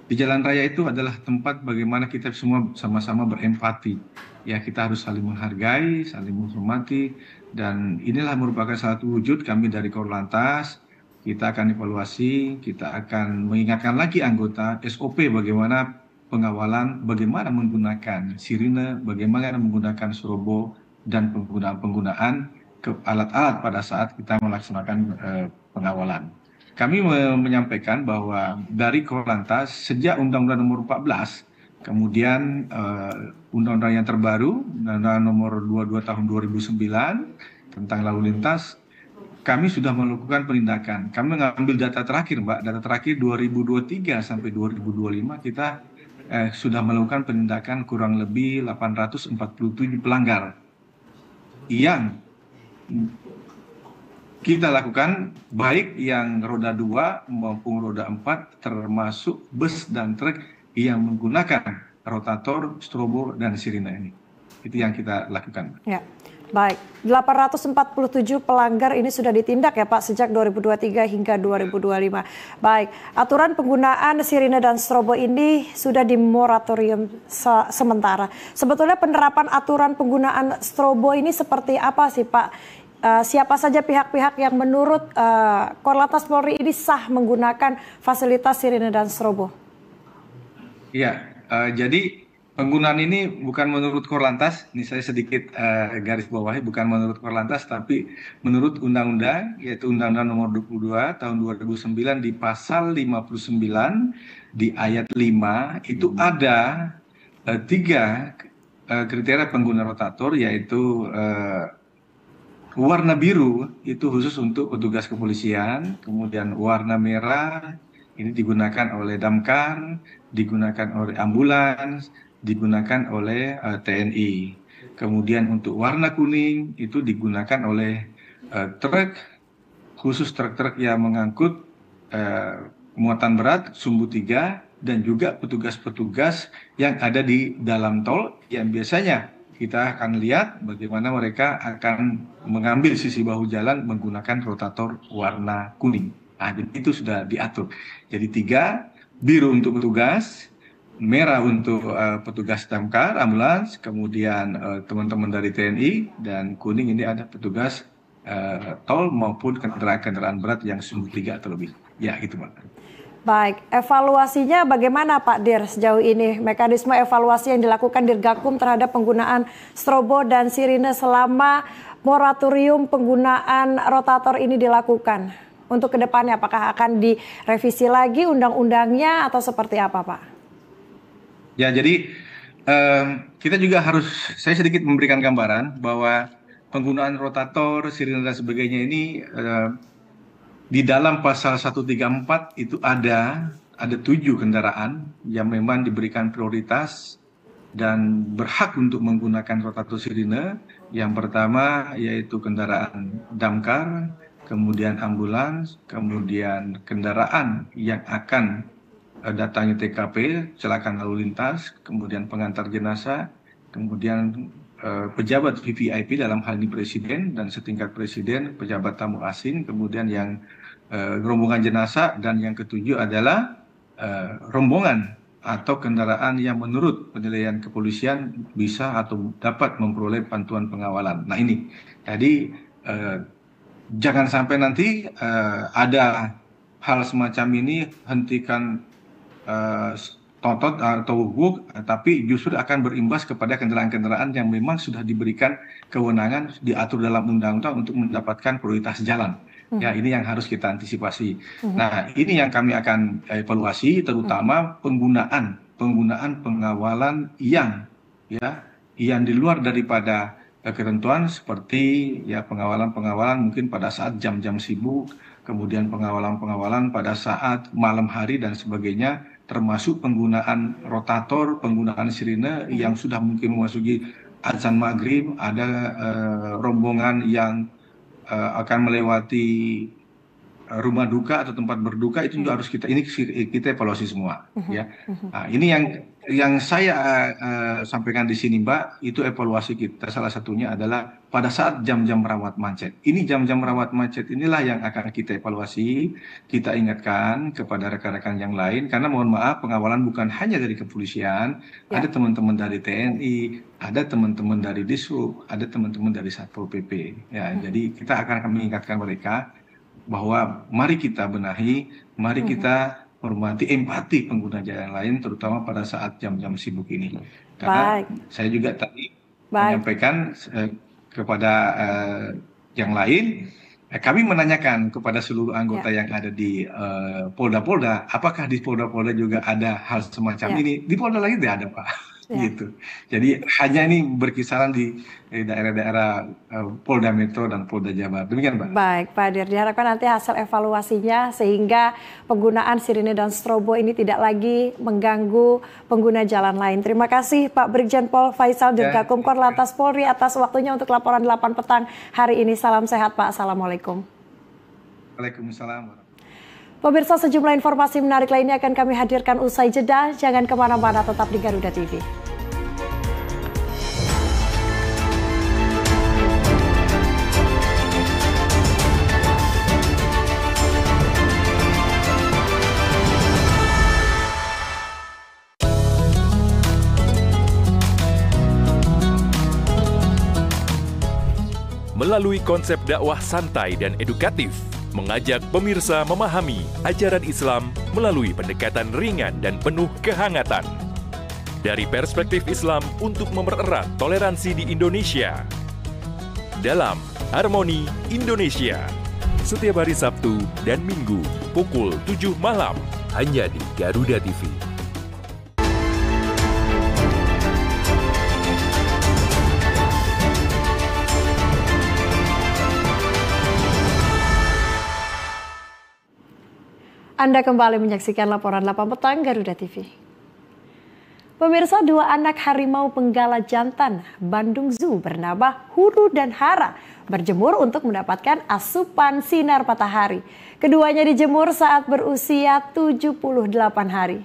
Di jalan raya itu adalah tempat bagaimana kita semua sama-sama berempati. Ya, kita harus saling menghargai, saling menghormati, dan inilah merupakan satu wujud kami dari Korlantas. Kita akan evaluasi, kita akan mengingatkan lagi anggota SOP bagaimana pengawalan, bagaimana menggunakan sirine, bagaimana menggunakan strobo, dan penggunaan alat-alat pada saat kita melaksanakan pengawalan. Kami menyampaikan bahwa dari Korlantas sejak Undang-Undang Nomor 14, kemudian Undang-Undang yang terbaru, Undang-Undang Nomor 22 Tahun 2009 tentang lalu lintas, kami sudah melakukan penindakan. Kami mengambil data terakhir, Mbak, data terakhir 2023 sampai 2025 kita sudah melakukan penindakan kurang lebih 847 pelanggar yang kita lakukan, baik yang roda 2 maupun roda 4, termasuk bus dan truk yang menggunakan rotator, strobo, dan sirine ini. Itu yang kita lakukan. Ya. Baik, 847 pelanggar ini sudah ditindak ya Pak sejak 2023 hingga 2025. Baik, aturan penggunaan sirine dan strobo ini sudah dimoratorium sementara. Sebetulnya penerapan aturan penggunaan strobo ini seperti apa sih Pak? Siapa saja pihak-pihak yang menurut Korlantas Polri ini sah menggunakan fasilitas sirine dan strobo? Iya, jadi penggunaan ini bukan menurut Korlantas, ini saya sedikit garis bawahi, bukan menurut Korlantas, tapi menurut Undang-Undang, yaitu Undang-Undang Nomor 22 Tahun 2009 di Pasal 59 di Ayat 5 itu ada 3 kriteria pengguna rotator, yaitu warna biru itu khusus untuk petugas kepolisian, kemudian warna merah ini digunakan oleh damkar, digunakan oleh ambulans, digunakan oleh TNI. Kemudian untuk warna kuning itu digunakan oleh truk, khusus truk-truk yang mengangkut muatan berat, sumbu 3, dan juga petugas-petugas yang ada di dalam tol yang biasanya kita akan lihat bagaimana mereka akan mengambil sisi bahu jalan menggunakan rotator warna kuning. Nah, itu sudah diatur. Jadi 3, biru untuk petugas, merah untuk petugas damkar, ambulans, kemudian teman-teman dari TNI, dan kuning ini ada petugas tol maupun kendaraan-kendaraan berat yang sumbu 3 atau lebih. Ya, gitu Pak. Baik, evaluasinya bagaimana Pak Dir sejauh ini? Mekanisme evaluasi yang dilakukan Dirgakum terhadap penggunaan strobo dan sirine selama moratorium penggunaan rotator ini dilakukan. Untuk kedepannya apakah akan direvisi lagi undang-undangnya atau seperti apa Pak? Ya, jadi kita juga harus, saya sedikit memberikan gambaran bahwa penggunaan rotator, sirine dan sebagainya ini di dalam pasal 134 itu ada 7 kendaraan yang memang diberikan prioritas dan berhak untuk menggunakan rotator sirine. Yang pertama yaitu kendaraan damkar, kemudian ambulans, kemudian kendaraan yang akan datangi TKP, kecelakaan lalu lintas, kemudian pengantar jenazah, kemudian pejabat VVIP dalam hal ini presiden dan setingkat presiden, pejabat tamu asing, kemudian yang rombongan jenazah, dan yang ketujuh adalah rombongan atau kendaraan yang menurut penilaian kepolisian bisa atau dapat memperoleh bantuan pengawalan. Nah ini, jadi jangan sampai nanti ada hal semacam ini hentikan totot atau wuk, tapi justru akan berimbas kepada kendaraan-kendaraan yang memang sudah diberikan kewenangan diatur dalam undang-undang untuk mendapatkan prioritas jalan. Ya, ini yang harus kita antisipasi. Nah, ini yang kami akan evaluasi, terutama penggunaan pengawalan yang di luar daripada ketentuan, seperti ya pengawalan mungkin pada saat jam-jam sibuk, kemudian pengawalan pada saat malam hari dan sebagainya, termasuk penggunaan rotator, penggunaan sirine yang sudah mungkin memasuki azan maghrib, ada rombongan yang akan melewati rumah duka atau tempat berduka, itu juga harus kita evaluasi semua. Ya, nah, ini yang saya sampaikan di sini Mbak, itu evaluasi kita salah satunya adalah pada saat jam-jam rawat macet. Ini jam-jam rawat macet inilah yang akan kita evaluasi, kita ingatkan kepada rekan-rekan yang lain, karena mohon maaf pengawalan bukan hanya dari kepolisian, ada teman-teman dari TNI, ada teman-teman dari Dishub, ada teman-teman dari Satpol PP. Ya, jadi kita akan mengingatkan mereka bahwa mari kita benahi, mari kita hormati empati pengguna jalan lain, terutama pada saat jam-jam sibuk ini. Karena saya juga tadi menyampaikan kepada yang lain, kami menanyakan kepada seluruh anggota yang ada di Polda-Polda, apakah di Polda-Polda juga ada hal semacam ini? Di Polda lain tidak ada Pak. Gitu. Jadi hanya ini berkisaran di daerah-daerah Polda Metro dan Polda Jabar. Demikian Pak. Baik Pak Dir, diharapkan nanti hasil evaluasinya sehingga penggunaan sirine dan strobo ini tidak lagi mengganggu pengguna jalan lain. Terima kasih Pak Brigjen Pol Faisal Dirgakum Korlantas Polri atas waktunya untuk laporan 8 petang hari ini. Salam sehat Pak. Assalamualaikum. Waalaikumsalam. Pemirsa, sejumlah informasi menarik lainnya akan kami hadirkan usai jeda. Jangan kemana-mana, tetap di Garuda TV. melalui konsep dakwah santai dan edukatif, mengajak pemirsa memahami ajaran Islam melalui pendekatan ringan dan penuh kehangatan. Dari perspektif Islam untuk mempererat toleransi di Indonesia. Dalam Harmoni Indonesia, setiap hari Sabtu dan Minggu pukul 7 malam hanya di Garuda TV. Anda kembali menyaksikan laporan 8 petang Garuda TV. Pemirsa, 2 anak harimau penggala jantan Bandung Zoo bernama Huru dan Hara berjemur untuk mendapatkan asupan sinar matahari. Keduanya dijemur saat berusia 78 hari.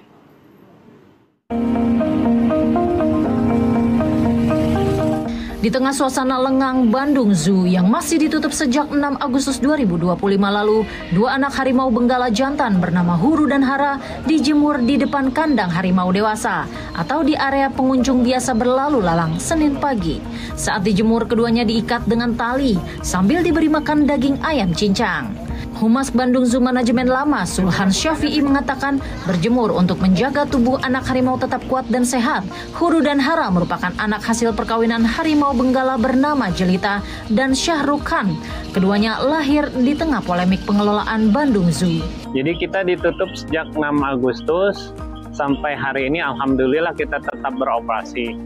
Di tengah suasana lengang Bandung Zoo yang masih ditutup sejak 6 Agustus 2025 lalu, 2 anak harimau benggala jantan bernama Huru dan Hara dijemur di depan kandang harimau dewasa atau di area pengunjung biasa berlalu lalang Senin pagi. Saat dijemur, keduanya diikat dengan tali sambil diberi makan daging ayam cincang. Humas Bandung Zoo Manajemen Lama, Sulhan Syafi'i mengatakan berjemur untuk menjaga tubuh anak harimau tetap kuat dan sehat. Huru dan Hara merupakan anak hasil perkawinan harimau benggala bernama Jelita dan Syahrukh Khan. Keduanya lahir di tengah polemik pengelolaan Bandung Zoo. Jadi kita ditutup sejak 6 Agustus sampai hari ini alhamdulillah kita tetap beroperasi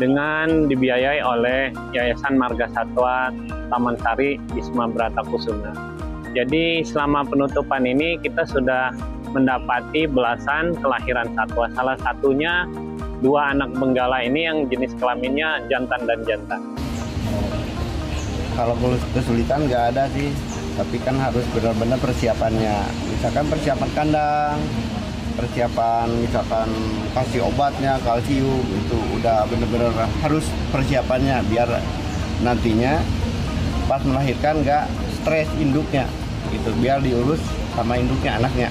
dengan dibiayai oleh Yayasan Marga Satwa Taman Sari Wisma Brata Kusuma. Jadi selama penutupan ini kita sudah mendapati belasan kelahiran satwa. Salah satunya 2 anak benggala ini yang jenis kelaminnya jantan dan jantan. Kalau kesulitan nggak ada sih, tapi kan harus benar-benar persiapannya. Misalkan persiapan kandang, persiapan misalkan kasih obatnya, kalsium, itu udah benar-benar harus persiapannya biar nantinya pas melahirkan nggak stres induknya. Itu biar diurus sama induknya anaknya.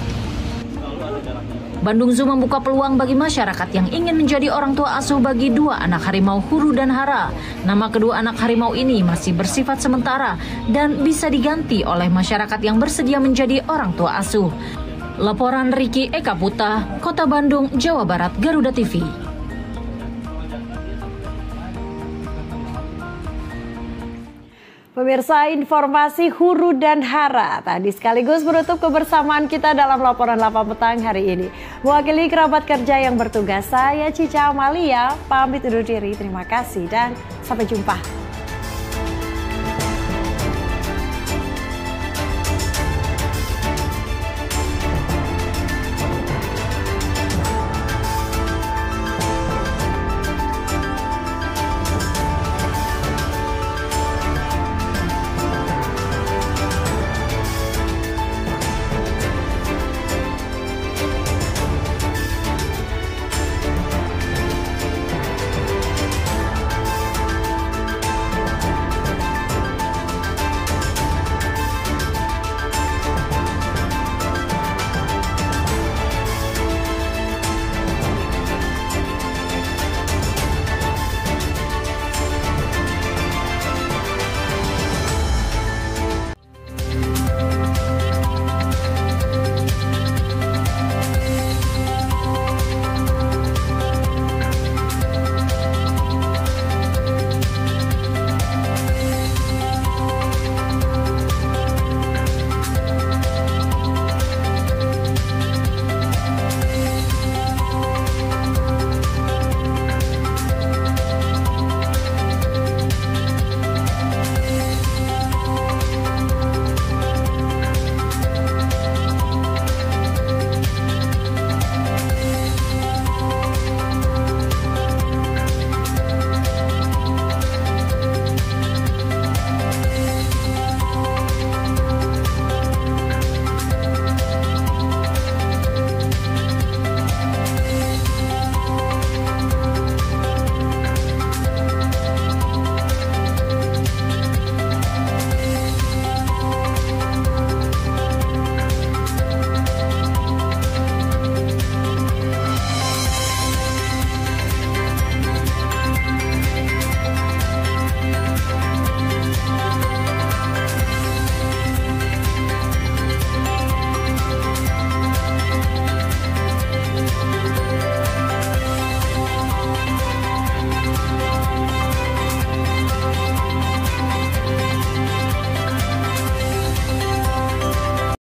Bandung Zoo membuka peluang bagi masyarakat yang ingin menjadi orang tua asuh bagi 2 anak harimau Huru dan Hara. Nama kedua anak harimau ini masih bersifat sementara dan bisa diganti oleh masyarakat yang bersedia menjadi orang tua asuh. Laporan Riki Eka Puta, Kota Bandung, Jawa Barat, Garuda TV. Pemirsa, informasi Huru dan Hara tadi sekaligus menutup kebersamaan kita dalam laporan 8 petang hari ini. Mewakili kerabat kerja yang bertugas, saya Cica Amalia pamit undur diri. Terima kasih dan sampai jumpa.